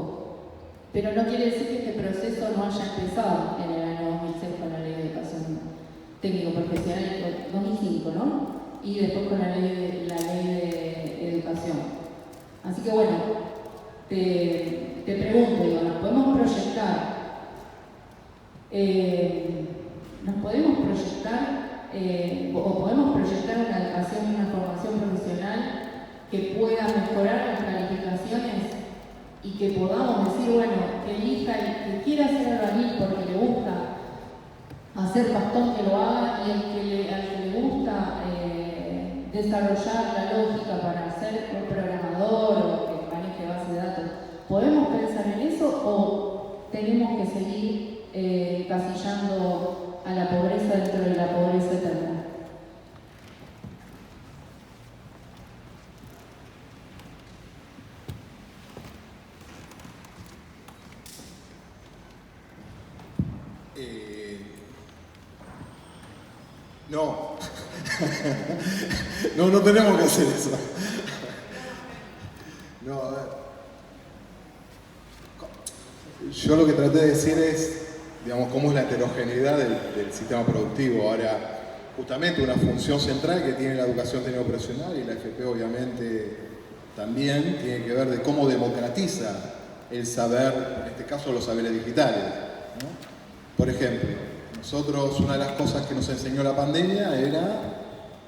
pero no quiere decir que este proceso no haya empezado profesionalizado en el año 2006 con la Ley de Educación Técnico-Profesional, 2005, ¿no? Y después con la ley de educación. Así que bueno, te pregunto, digo, ¿nos podemos proyectar o podemos proyectar una educación y una formación profesional que pueda mejorar las calificaciones y que podamos decir, bueno, que elija el que quiera ser albañil porque le gusta hacer pastón, que lo haga, y al que le gusta desarrollar la lógica para ser un programador o que maneje base de datos? ¿Podemos pensar en eso o tenemos que seguir casillando a la pobreza dentro de la pobreza eterna? No. No tenemos que hacer eso. No, a ver. Yo lo que traté de decir es, digamos, cómo es la heterogeneidad del sistema productivo. Ahora, justamente una función central que tiene la educación técnico-profesional, y la FP obviamente también, tiene que ver de cómo democratiza el saber, en este caso los saberes digitales, ¿no? Por ejemplo, nosotros, una de las cosas que nos enseñó la pandemia era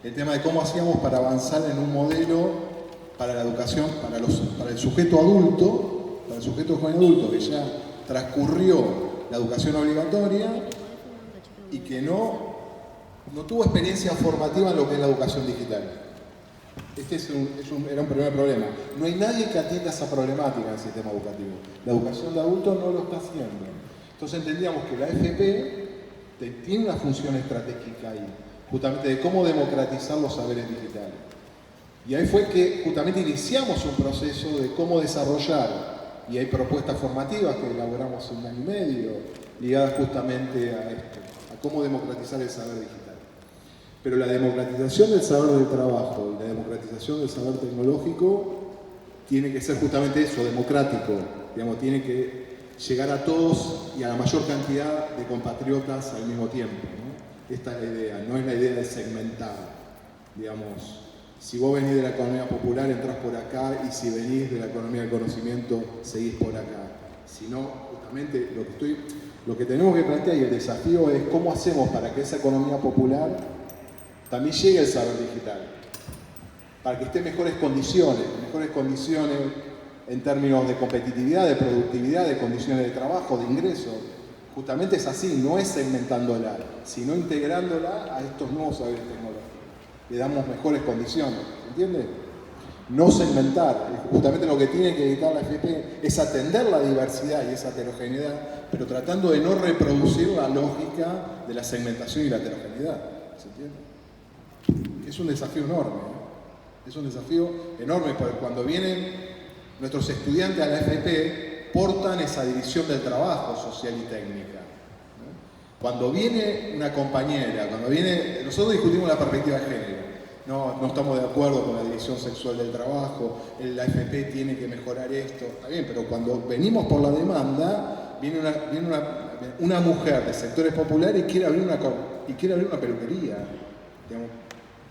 el tema de cómo hacíamos para avanzar en un modelo para la educación, para el sujeto adulto, para el sujeto joven adulto que ya transcurrió la educación obligatoria y que no tuvo experiencia formativa en lo que es la educación digital. Este era un primer problema. No hay nadie que atienda esa problemática en el sistema educativo. La educación de adultos no lo está haciendo. Entonces entendíamos que la FP tiene una función estratégica ahí, justamente de cómo democratizar los saberes digitales. Y ahí fue que justamente iniciamos un proceso de cómo desarrollar, y hay propuestas formativas que elaboramos en un año y medio, ligadas justamente a esto, a cómo democratizar el saber digital. Pero la democratización del saber del trabajo y la democratización del saber tecnológico tiene que ser justamente eso, democrático, digamos, tiene que llegar a todos y a la mayor cantidad de compatriotas al mismo tiempo, ¿no? Esta es la idea, no es la idea de segmentar, digamos, si vos venís de la economía popular entrás por acá y si venís de la economía del conocimiento seguís por acá, sino justamente lo que tenemos que plantear y el desafío es cómo hacemos para que esa economía popular también llegue al saber digital, para que esté en mejores condiciones en términos de competitividad, de productividad, de condiciones de trabajo, de ingreso. Justamente es así, no es segmentándola, sino integrándola a estos nuevos saberes tecnológicos. Le damos mejores condiciones, ¿entiende? No segmentar, justamente lo que tiene que evitar la FP es atender la diversidad y esa heterogeneidad, pero tratando de no reproducir la lógica de la segmentación y la heterogeneidad, ¿se entiende? Es un desafío enorme, ¿eh? Es un desafío enorme, porque cuando vienen nuestros estudiantes a la FP portan esa división del trabajo social y técnica, ¿no? Cuando viene una compañera, nosotros discutimos la perspectiva de género, no estamos de acuerdo con la división sexual del trabajo, la FP tiene que mejorar esto, está bien, pero cuando venimos por la demanda, viene una mujer de sectores populares y quiere abrir una peluquería. Digamos,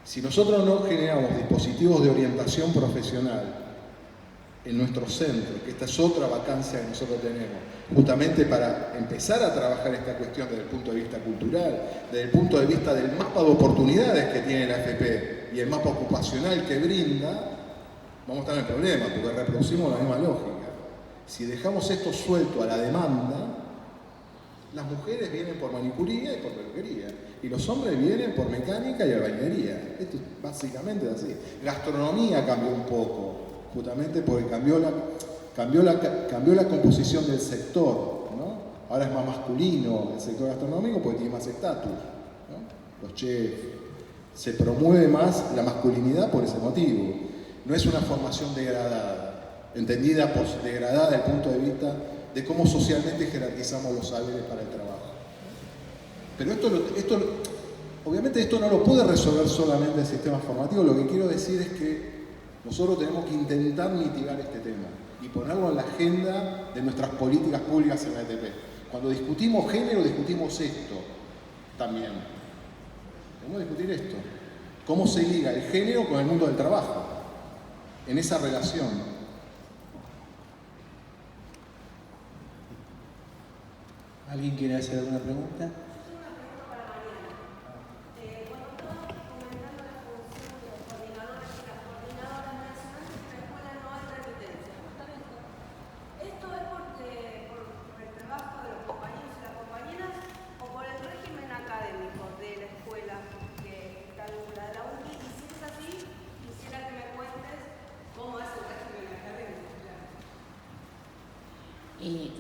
si nosotros no generamos dispositivos de orientación profesional en nuestro centro, que esta es otra vacancia que nosotros tenemos, justamente para empezar a trabajar esta cuestión desde el punto de vista cultural, desde el punto de vista del mapa de oportunidades que tiene la FP y el mapa ocupacional que brinda, vamos a estar en el problema, porque reproducimos la misma lógica. Si dejamos esto suelto a la demanda, las mujeres vienen por manicuría y por peluquería, y los hombres vienen por mecánica y albañilería. Esto básicamente es así. Gastronomía cambió un poco, justamente porque cambió la composición del sector, ¿no? Ahora es más masculino el sector gastronómico porque tiene más estatus, ¿no? Los chefs, se promueve más la masculinidad por ese motivo. No es una formación degradada, entendida por degradada desde el punto de vista de cómo socialmente jerarquizamos los saberes para el trabajo. Pero obviamente esto no lo puede resolver solamente el sistema formativo. Lo que quiero decir es que nosotros tenemos que intentar mitigar este tema y ponerlo en la agenda de nuestras políticas públicas en la ETP. Cuando discutimos género, discutimos esto también. Vamos a discutir esto. ¿Cómo se liga el género con el mundo del trabajo? En esa relación. ¿Alguien quiere hacer alguna pregunta?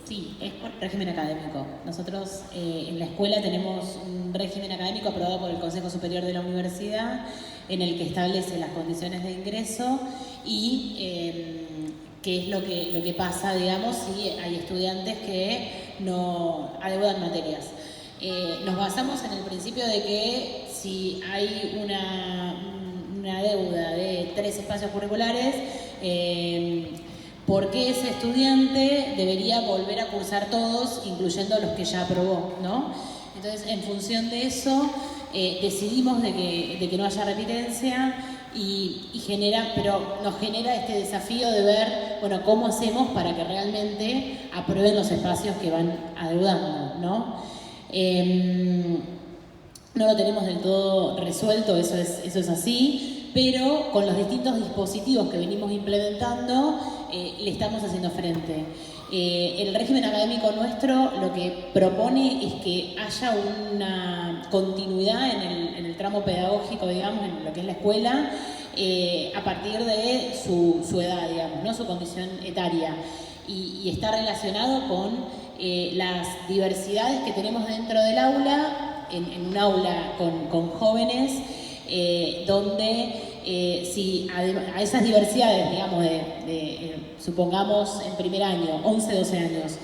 Sí, es por régimen académico. Nosotros en la escuela tenemos un régimen académico aprobado por el Consejo Superior de la Universidad en el que establece las condiciones de ingreso y qué es lo que pasa, digamos, si hay estudiantes que no adeudan materias. Nos basamos en el principio de que si hay una deuda de 3 espacios curriculares, ¿por qué ese estudiante debería volver a cursar todos, incluyendo los que ya aprobó, ¿no? Entonces, en función de eso, decidimos de que no haya repitencia pero nos genera este desafío de ver, bueno, cómo hacemos para que realmente aprueben los espacios que van adeudando, ¿no? No lo tenemos del todo resuelto, eso es así, pero con los distintos dispositivos que venimos implementando, le estamos haciendo frente. El régimen académico nuestro lo que propone es que haya una continuidad en el tramo pedagógico, digamos, en lo que es la escuela, a partir de su edad, digamos, ¿no? Su condición etaria. Y está relacionado con las diversidades que tenemos dentro del aula, en un aula con jóvenes, donde si a esas diversidades, digamos, supongamos en primer año, 11, 12 años,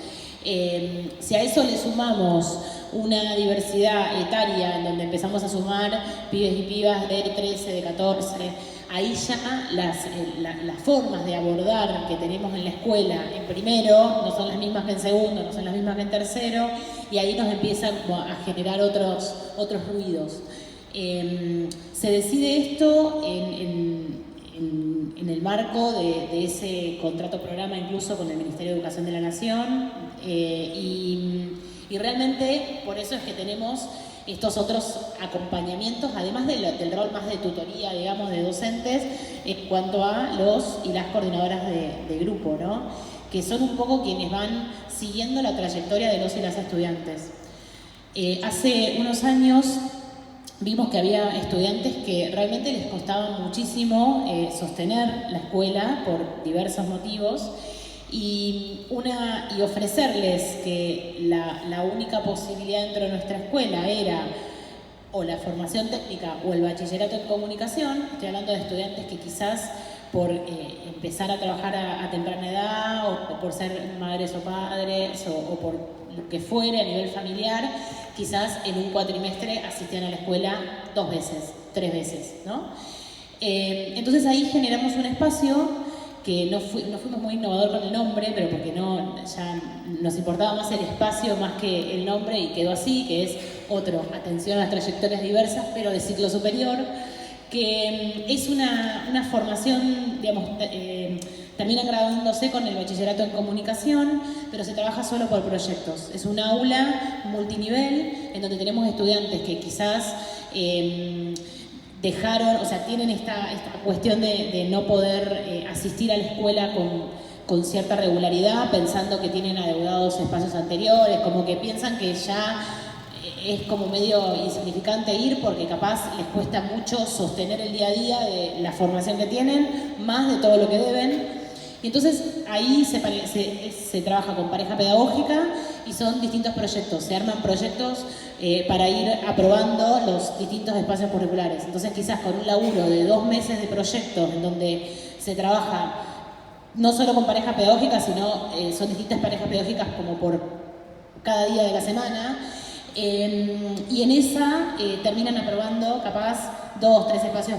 si a eso le sumamos una diversidad etaria en donde empezamos a sumar pibes y pibas de 13, de 14, ahí ya las formas de abordar que tenemos en la escuela en primero no son las mismas que en segundo, no son las mismas que en tercero, y ahí nos empiezan a generar otros ruidos. Se decide esto en el marco de ese contrato programa incluso con el Ministerio de Educación de la Nación, y realmente por eso es que tenemos estos otros acompañamientos, además del rol más de tutoría, digamos, de docentes, en cuanto a los y las coordinadoras de grupo, ¿no? Que son un poco quienes van siguiendo la trayectoria de los y las estudiantes. Hace unos años vimos que había estudiantes que realmente les costaba muchísimo sostener la escuela por diversos motivos y ofrecerles que la única posibilidad dentro de nuestra escuela era o la formación técnica o el bachillerato en comunicación. Estoy hablando de estudiantes que quizás por empezar a trabajar a temprana edad o por ser madres o padres o por lo que fuere a nivel familiar, quizás en un cuatrimestre asistían a la escuela 2 veces, 3 veces, ¿no? Entonces ahí generamos un espacio que no fuimos muy innovador con el nombre, pero porque ya nos importaba más el espacio más que el nombre, y quedó así, que es atención a las trayectorias diversas, pero de ciclo superior, que es una formación, digamos, también graduándose con el bachillerato en comunicación, pero se trabaja solo por proyectos. Es un aula multinivel en donde tenemos estudiantes que quizás tienen esta cuestión de no poder asistir a la escuela con cierta regularidad, pensando que tienen adeudados espacios anteriores, como que piensan que ya es como medio insignificante ir porque capaz les cuesta mucho sostener el día a día de la formación que tienen, más de todo lo que deben. Y entonces ahí se trabaja con pareja pedagógica y son distintos proyectos, se arman proyectos para ir aprobando los distintos espacios curriculares. Entonces quizás con un laburo de 2 meses de proyectos en donde se trabaja no solo con pareja pedagógica, sino son distintas parejas pedagógicas como por cada día de la semana, y en esa terminan aprobando capaz 2, 3 espacios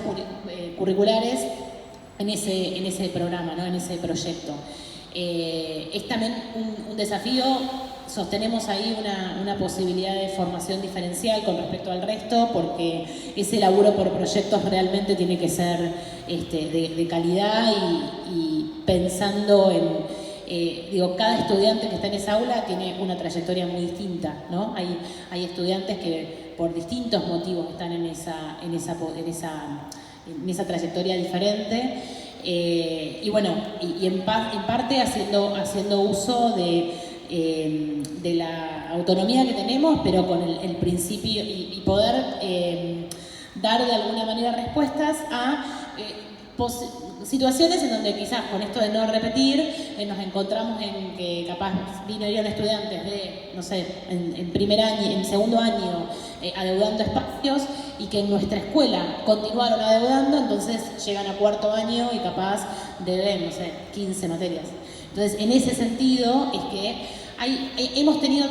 curriculares en ese programa, ¿no? En ese proyecto. Es también un desafío sostenemos ahí una posibilidad de formación diferencial con respecto al resto, porque ese laburo por proyectos realmente tiene que ser de calidad y pensando en... cada estudiante que está en esa aula tiene una trayectoria muy distinta, ¿no? Hay estudiantes que por distintos motivos están en esa trayectoria diferente. Y bueno, en parte haciendo uso de la autonomía que tenemos, pero con el principio y poder dar de alguna manera respuestas a situaciones en donde quizás con esto de no repetir nos encontramos en que capaz vinieron estudiantes de, no sé, en primer año, en segundo año adeudando espacios y que en nuestra escuela continuaron adeudando, entonces llegan a cuarto año y capaz deben, no sé, 15 materias. Entonces, en ese sentido es que hemos tenido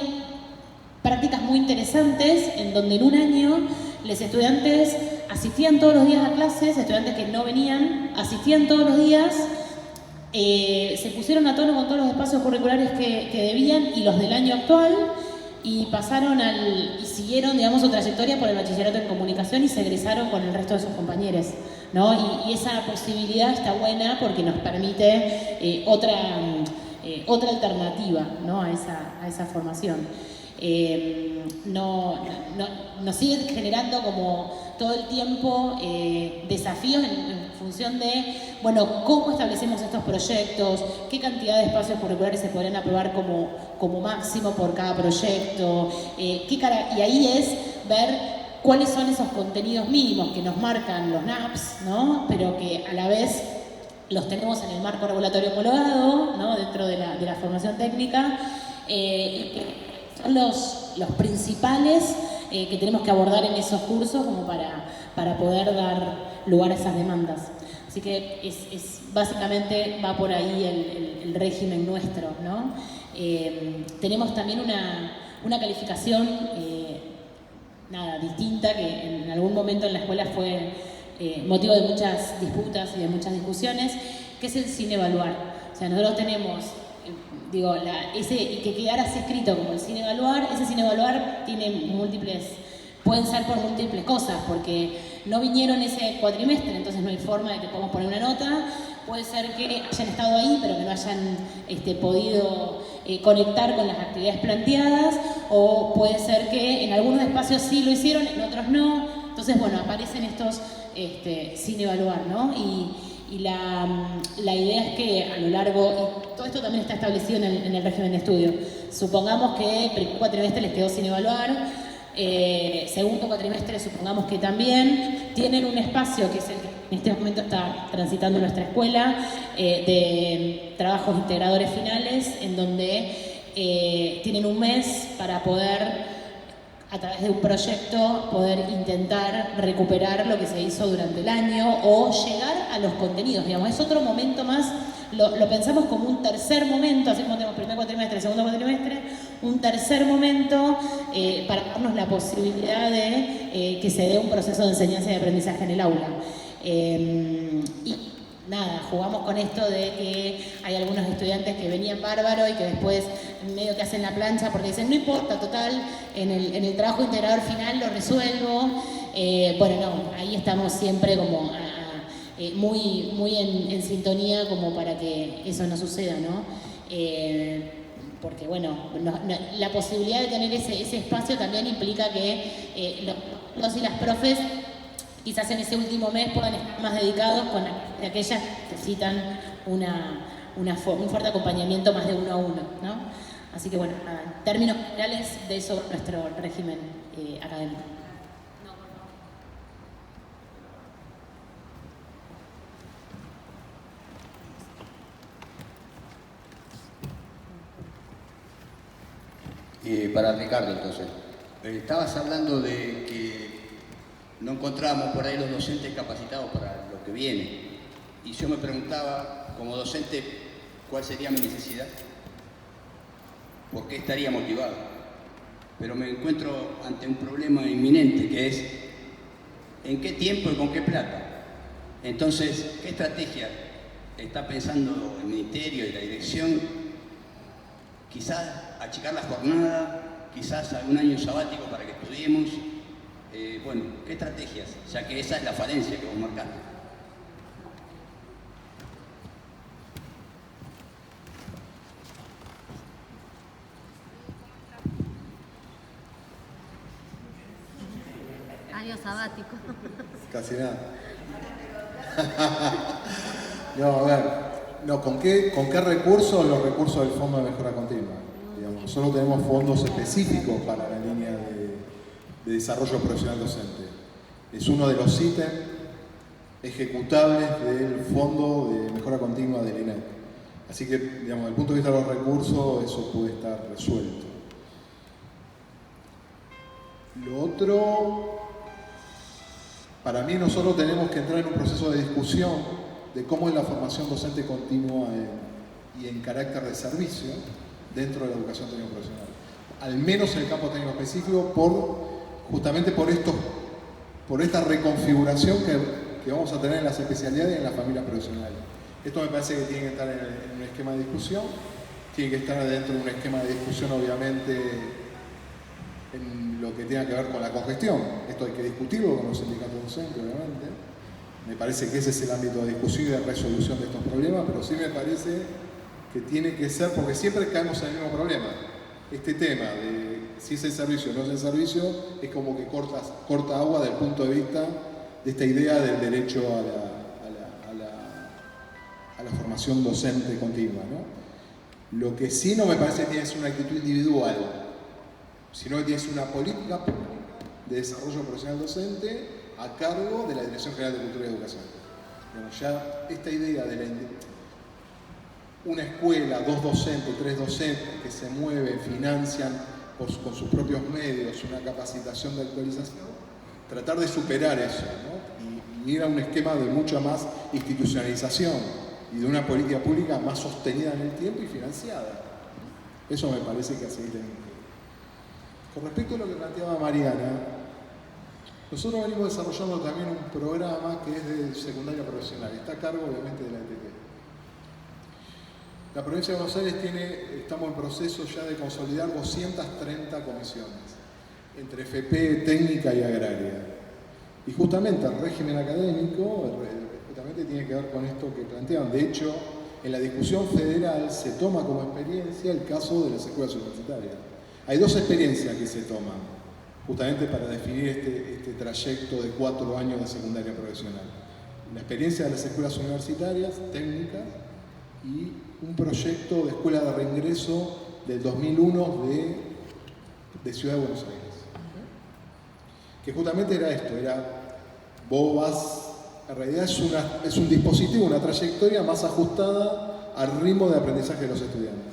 prácticas muy interesantes en donde en un año los estudiantes asistían todos los días a clases, estudiantes que no venían, asistían todos los días, se pusieron a tono con todos los espacios curriculares que debían y los del año actual, y y siguieron, digamos, su trayectoria por el bachillerato en comunicación y se egresaron con el resto de sus compañeros, ¿no? Y esa posibilidad está buena porque nos permite otra alternativa, ¿no? a esa formación. Nos sigue generando como todo el tiempo desafíos en función de, bueno, cómo establecemos estos proyectos, qué cantidad de espacios curriculares se podrían aprobar como máximo por cada proyecto, y ahí es ver cuáles son esos contenidos mínimos que nos marcan los NAPS, ¿no? Pero que a la vez los tenemos en el marco regulatorio homologado, ¿no? Dentro de la formación técnica, son los principales que tenemos que abordar en esos cursos como para poder dar lugar a esas demandas. Así que básicamente va por ahí el régimen nuestro, ¿no? Tenemos también una calificación distinta que en algún momento en la escuela fue motivo de muchas disputas y de muchas discusiones, que es el sin evaluar. O sea, nosotros tenemos... y que quedara así escrito como el sin evaluar, ese sin evaluar pueden ser por múltiples cosas, porque no vinieron ese cuatrimestre, entonces no hay forma de que podamos poner una nota, puede ser que hayan estado ahí, pero que no hayan podido conectar con las actividades planteadas, o puede ser que en algunos espacios sí lo hicieron, en otros no, entonces bueno, aparecen estos sin evaluar, ¿no? Y la idea es que a lo largo, y todo esto también está establecido en el régimen de estudio, supongamos que primer cuatrimestre les quedó sin evaluar, segundo cuatrimestre supongamos que también, tienen un espacio que es el que en este momento está transitando nuestra escuela, de trabajos integradores finales, en donde tienen un mes para poder, a través de un proyecto, poder intentar recuperar lo que se hizo durante el año o llegar a los contenidos, digamos. Es otro momento más, lo pensamos como un tercer momento, así como tenemos primer cuatrimestre, segundo cuatrimestre, un tercer momento para darnos la posibilidad de que se dé un proceso de enseñanza y aprendizaje en el aula. Jugamos con esto de que hay algunos estudiantes que venían bárbaro y que después medio que hacen la plancha porque dicen, no importa, total, en el trabajo integrador final lo resuelvo. Ahí estamos siempre como muy en sintonía como para que eso no suceda, ¿no? Porque la posibilidad de tener ese espacio también implica que los y las profes quizás en ese último mes puedan estar más dedicados con aquellas que necesitan un fuerte acompañamiento más de uno a uno, ¿no? Así que en términos generales de eso nuestro régimen académico. Para Ricardo, entonces, estabas hablando de que no encontrábamos por ahí los docentes capacitados para lo que viene. Y yo me preguntaba, como docente, ¿cuál sería mi necesidad? ¿Por qué estaría motivado? Pero me encuentro ante un problema inminente, que es ¿en qué tiempo y con qué plata? Entonces, ¿qué estrategia está pensando el Ministerio y la dirección? Quizás achicar la jornada, quizás algún año sabático para que estudiemos. Bueno, ¿qué estrategias? Ya que esa es la falencia que vos marcaste. Año sabático. Casi nada. No, a ver, no, ¿con qué recursos? Los recursos del Fondo de Mejora Continua. Digamos, nosotros tenemos fondos específicos para la línea de desarrollo profesional docente. Es uno de los ítems ejecutables del Fondo de Mejora Continua del INEC. Así que, digamos, desde el punto de vista de los recursos, eso puede estar resuelto. Lo otro, para mí nosotros tenemos que entrar en un proceso de discusión de cómo es la formación docente continua y en carácter de servicio dentro de la educación técnico profesional. Al menos en el campo técnico específico, justamente por esta reconfiguración que vamos a tener en las especialidades y en las familias profesionales. Esto me parece que tiene que estar en un esquema de discusión, tiene que estar dentro de un esquema de discusión, obviamente, en lo que tenga que ver con la congestión. Esto hay que discutirlo con los sindicatos docentes, obviamente. Me parece que ese es el ámbito de discusión y de resolución de estos problemas, pero sí me parece que tiene que ser, porque siempre caemos en el mismo problema. Este tema de si es el servicio o no es el servicio, es como que corta agua desde el punto de vista de esta idea del derecho a la formación docente continua, ¿no? Lo que sí no me parece que es una actitud individual, sino que tienes una política de desarrollo profesional docente a cargo de la Dirección General de Cultura y Educación. Bueno, ya esta idea de una escuela, 2 docentes, 3 docentes que se mueven, financian con sus propios medios una capacitación de actualización, tratar de superar eso, ¿no? Y ir a un esquema de mucha más institucionalización y de una política pública más sostenida en el tiempo y financiada. Eso me parece que así tenemos que. Con respecto a lo que planteaba Mariana, nosotros venimos desarrollando también un programa que es de secundaria profesional, está a cargo obviamente de la ETP. La provincia de Buenos Aires estamos en proceso ya de consolidar 230 comisiones, entre FP, técnica y agraria. Y justamente el régimen académico, justamente tiene que ver con esto que plantean. De hecho, en la discusión federal se toma como experiencia el caso de las escuelas universitarias. Hay 2 experiencias que se toman, justamente para definir este trayecto de 4 años de secundaria profesional. La experiencia de las escuelas universitarias, técnicas, y un proyecto de escuela de reingreso del 2001 de Ciudad de Buenos Aires. Que justamente era esto, vos vas, en realidad es un dispositivo, una trayectoria más ajustada al ritmo de aprendizaje de los estudiantes.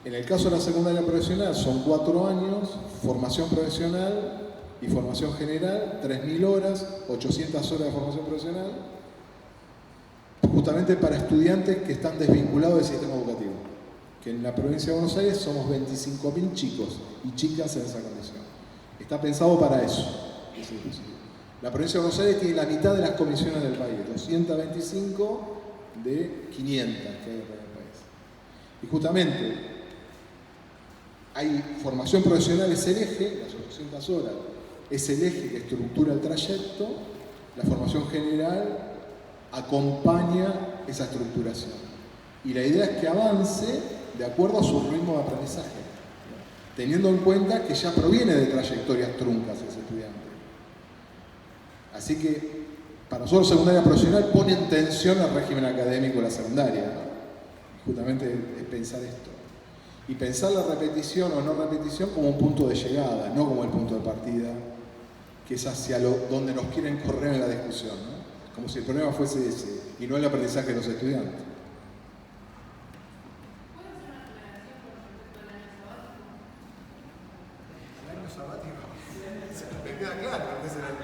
En el caso de la secundaria profesional son 4 años, formación profesional y formación general, 3.000 horas, 800 horas de formación profesional, justamente para estudiantes que están desvinculados del sistema educativo. Que en la provincia de Buenos Aires somos 25.000 chicos y chicas en esa condición. Está pensado para eso. La provincia de Buenos Aires tiene la mitad de las comisiones del país, 225 de 500 que hay en el país. Y justamente hay formación profesional, es el eje, las 800 horas, es el eje que estructura el trayecto, la formación general acompaña esa estructuración. Y la idea es que avance de acuerdo a su ritmo de aprendizaje, teniendo en cuenta que ya proviene de trayectorias truncas ese estudiante. Así que para nosotros secundaria profesional pone en tensión el régimen académico de la secundaria, ¿no? Justamente es pensar esto. Y pensar la repetición o no repetición como un punto de llegada, no como el punto de partida, que es hacia donde nos quieren correr en la discusión, ¿no? Como si el problema fuese ese, y no el aprendizaje de los estudiantes. ¿El año sabático? Me queda claro que es el año.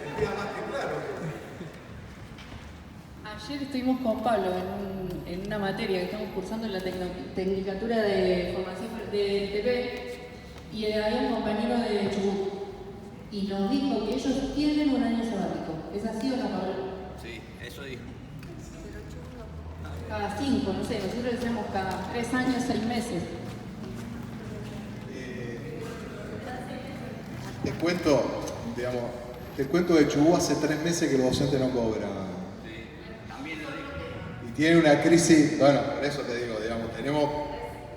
Me queda más que claro. Ayer estuvimos con Pablo en una materia que estamos cursando en la Tecnicatura de Formación del TP y había un compañero de Chubut y nos dijo que ellos tienen un año sabático. ¿Es así o no, Pablo? Sí. cada 5, no sé, nosotros decíamos cada 3 años, 6 meses. Te cuento de Chubut hace 3 meses que los docentes no cobran. Y tiene una crisis, bueno, por eso te digo,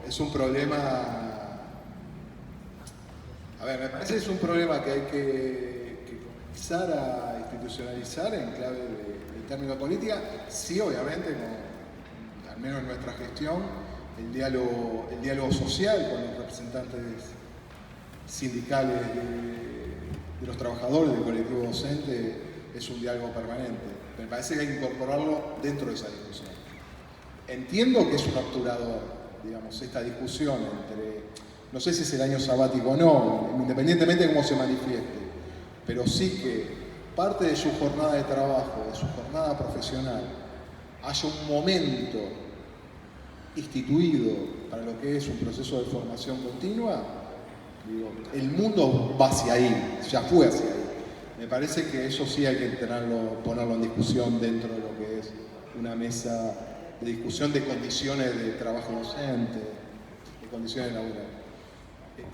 es un problema, a ver, me parece que es un problema que hay que comenzar a institucionalizar en clave de término de política. Sí, obviamente, al menos en nuestra gestión, el diálogo social con los representantes sindicales de los trabajadores del colectivo docente es un diálogo permanente. Me parece que hay que incorporarlo dentro de esa discusión. Entiendo que es un obturador, digamos, esta discusión entre, no sé si es el año sabático o no, independientemente de cómo se manifieste, pero sí que parte de su jornada de trabajo, de su jornada profesional, haya un momento instituido para lo que es un proceso de formación continua. Digo, el mundo va hacia ahí, ya fue hacia ahí. Me parece que eso sí hay que ponerlo en discusión dentro de lo que es una mesa de discusión de condiciones de trabajo docente, de condiciones laborales.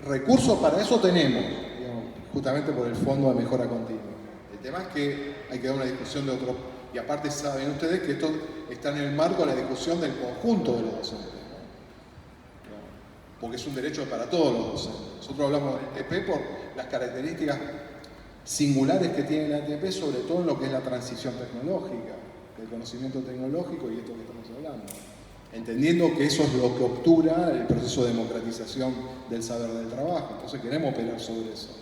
Recursos para eso tenemos, digamos, justamente por el Fondo de Mejora Continua. El tema es que hay que dar una discusión de otro, y aparte saben ustedes que esto está en el marco de la discusión del conjunto de los docentes, ¿no? Porque es un derecho para todos los docentes. Nosotros hablamos de ATP por las características singulares que tiene la ATP, sobre todo en lo que es la transición tecnológica, el conocimiento tecnológico y esto que estamos hablando. Entendiendo que eso es lo que obtura el proceso de democratización del saber del trabajo. Entonces queremos operar sobre eso.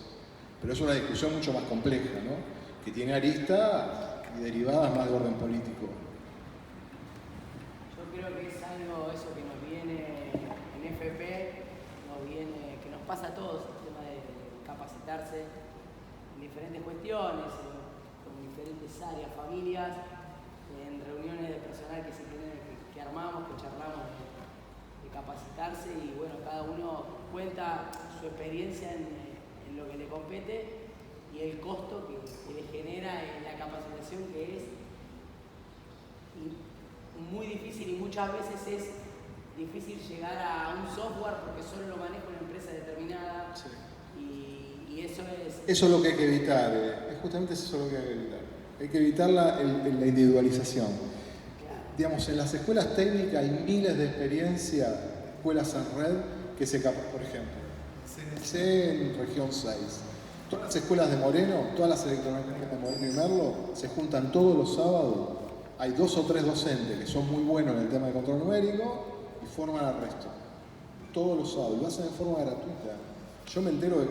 Pero es una discusión mucho más compleja, ¿no? Que tiene aristas y derivadas más de orden político. Yo creo que es algo, eso que nos viene en FP, que nos pasa a todos, el tema de capacitarse en diferentes cuestiones, con diferentes áreas, familias, en reuniones de personal que armamos, que charlamos de capacitarse, y bueno, cada uno cuenta su experiencia en lo que le compete y el costo que le genera en la capacitación, que es muy difícil, y muchas veces es difícil llegar a un software porque solo lo maneja una empresa determinada. Sí. Y eso es... Eso es lo que hay que evitar, justamente eso es lo que hay que evitar. Hay que evitar la individualización. Claro. Digamos, en las escuelas técnicas hay miles de experiencias, escuelas en red, que se capan, por ejemplo, CNC en región 6. Todas las escuelas de Moreno, todas las electromecánicas de Moreno y Merlo, se juntan todos los sábados. Hay 2 o 3 docentes que son muy buenos en el tema de control numérico y forman al resto. Todos los sábados, y lo hacen de forma gratuita. Yo me entero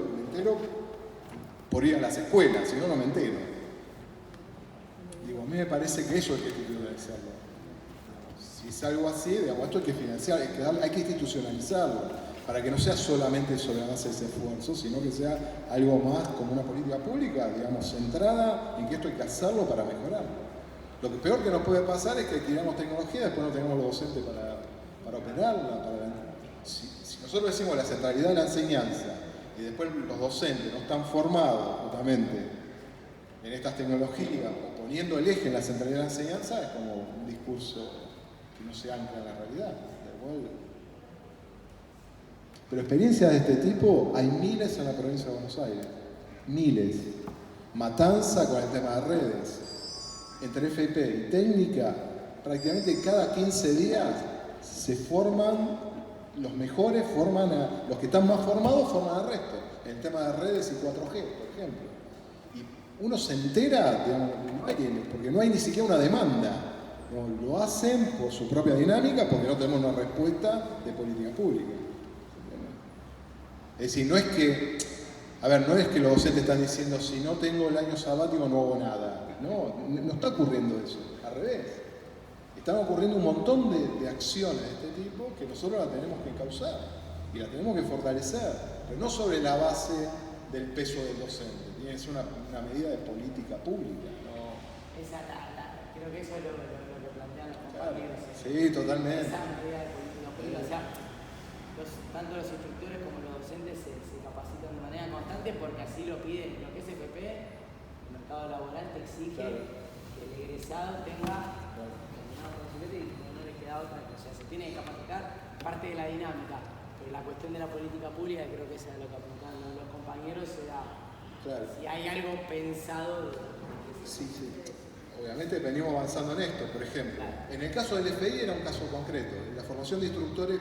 por ir a las escuelas, si no, no me entero. Digo, a mí me parece que eso es que hay que institucionalizarlo. Si es algo así, digamos, esto hay que financiar, hay que institucionalizarlo, para que no sea solamente sobre la base de ese esfuerzo, sino que sea algo más como una política pública, digamos, centrada en que esto hay que hacerlo para mejorarlo. Lo que peor que nos puede pasar es que adquiramos tecnología y después no tengamos los docentes para operarla. Si nosotros decimos la centralidad de la enseñanza y después los docentes no están formados justamente en estas tecnologías, o poniendo el eje en la centralidad de la enseñanza, es como un discurso que no se ancla en la realidad. Pero experiencias de este tipo hay miles en la provincia de Buenos Aires. Miles. Matanza con el tema de redes. Entre FP y técnica, prácticamente cada 15 días se forman los mejores, forman a los que están más formados, forman al resto. En el tema de redes y 4G, por ejemplo. Y uno se entera, digamos, porque no hay ni siquiera una demanda. No, lo hacen por su propia dinámica, porque no tenemos una respuesta de política pública. Es decir, no es que los docentes están diciendo, si no tengo el año sabático no hago nada. No está ocurriendo eso, al revés. Están ocurriendo un montón de acciones de este tipo que nosotros la tenemos que encauzar y la tenemos que fortalecer, pero no sobre la base del peso del docente. Tiene que ser una medida de política pública. ¿No? Creo que eso es lo que plantean los compañeros. Claro. Sí, totalmente. Esa medida de política pública. O sea, tanto los instructores como los docentes se capacitan de manera constante porque así lo piden. Lo que es FP, el mercado laboral te exige, claro, que el egresado tenga determinado conocimiento, y no les queda tiene que capacitar, parte de la dinámica. Pero la cuestión de la política pública, creo que eso era lo que apuntaban los compañeros, era Claro. si hay algo pensado. Sí, sí. Obviamente venimos avanzando en esto, por ejemplo. En el caso del FI era un caso concreto. La formación de instructores,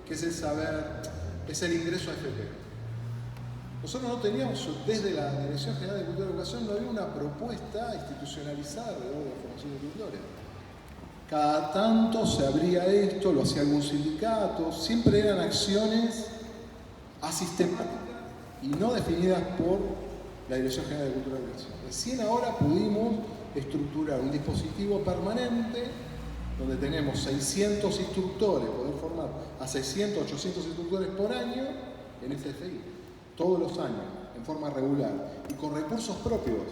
que es el saber, es el ingreso a FP. Nosotros no teníamos, desde la Dirección General de Cultura y Educación, no había una propuesta institucionalizada de la formación de instructores. Cada tanto se abría esto, lo hacía algún sindicato, siempre eran acciones asistemáticas y no definidas por la Dirección General de Cultura y Educación. Recién ahora pudimos estructurar un dispositivo permanente donde tenemos 600 instructores, poder formar a 600, 800 instructores por año en FFI, todos los años, en forma regular y con recursos propios,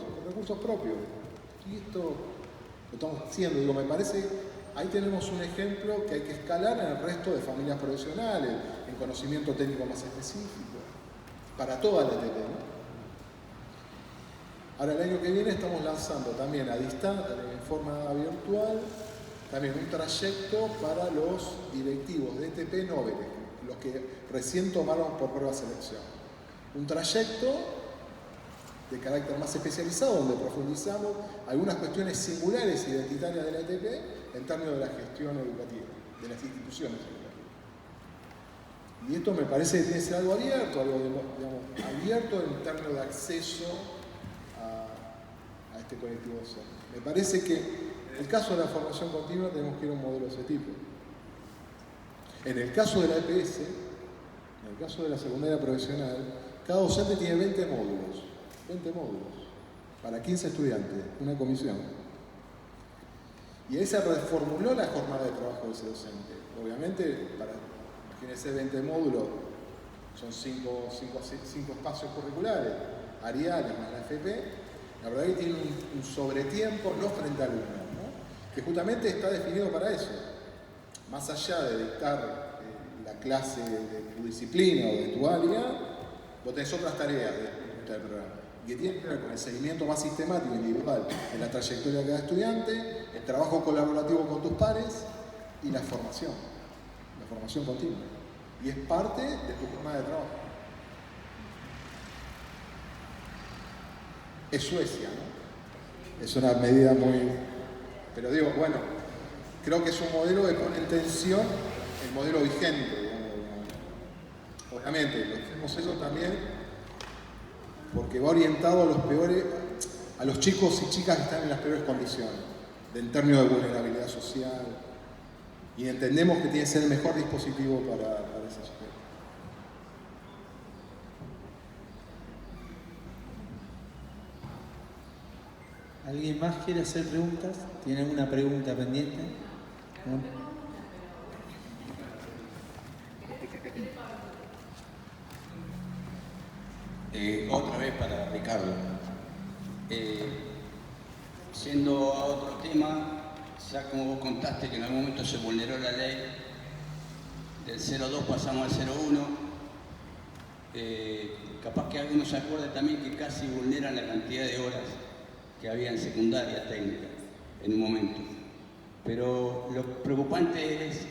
Y esto lo estamos haciendo, digo, me parece, ahí tenemos un ejemplo que hay que escalar en el resto de familias profesionales, en conocimiento técnico más específico, para toda la ETP, ¿no? Ahora el año que viene estamos lanzando también a distancia, en forma virtual, también un trayecto para los directivos de ETP Nobel, los que recién tomaron por prueba selección. Un trayecto de carácter más especializado donde profundizamos algunas cuestiones singulares identitarias de la ETP en términos de la gestión educativa, de las instituciones educativas. Y esto me parece que tiene que ser algo abierto, abierto en términos de acceso a este colectivo docente. Me parece que en el caso de la formación continua tenemos que ir a un modelo de ese tipo. En el caso de la EPS, en el caso de la secundaria profesional, cada docente tiene 20 módulos para 15 estudiantes, una comisión. Y ahí se reformuló la jornada de trabajo de ese docente. Obviamente, imagínense 20 módulos, son 5 espacios curriculares, ariales más la FP. La verdad es que tiene un sobretiempo, no frente al alumno, ¿no? Que justamente está definido para eso. Más allá de dictar la clase de tu disciplina o de tu área, vos tenés otras tareas del programa. Y que tienen que ver con el seguimiento más sistemático, individual, en la trayectoria de cada estudiante, el trabajo colaborativo con tus pares y la formación continua. Y es parte de tu jornada de trabajo. Es Suecia, ¿no? Es una medida muy... Pero digo, bueno, creo que es un modelo que pone en tensión el modelo vigente, digamos. Obviamente, lo hacemos eso también porque va orientado a los peores, a los chicos y chicas que están en las peores condiciones, en términos de vulnerabilidad social, y entendemos que tiene que ser el mejor dispositivo para ese sujeto. ¿Alguien más quiere hacer preguntas? ¿Tiene alguna pregunta pendiente? ¿No? Otra vez para Ricardo. Siendo a otro tema, ya como vos contaste que en algún momento se vulneró la ley, del 0,2 pasamos al 0,1, capaz que algunos se acuerdan también que casi vulneran la cantidad de horas que había en secundaria técnica en un momento. Pero lo preocupante es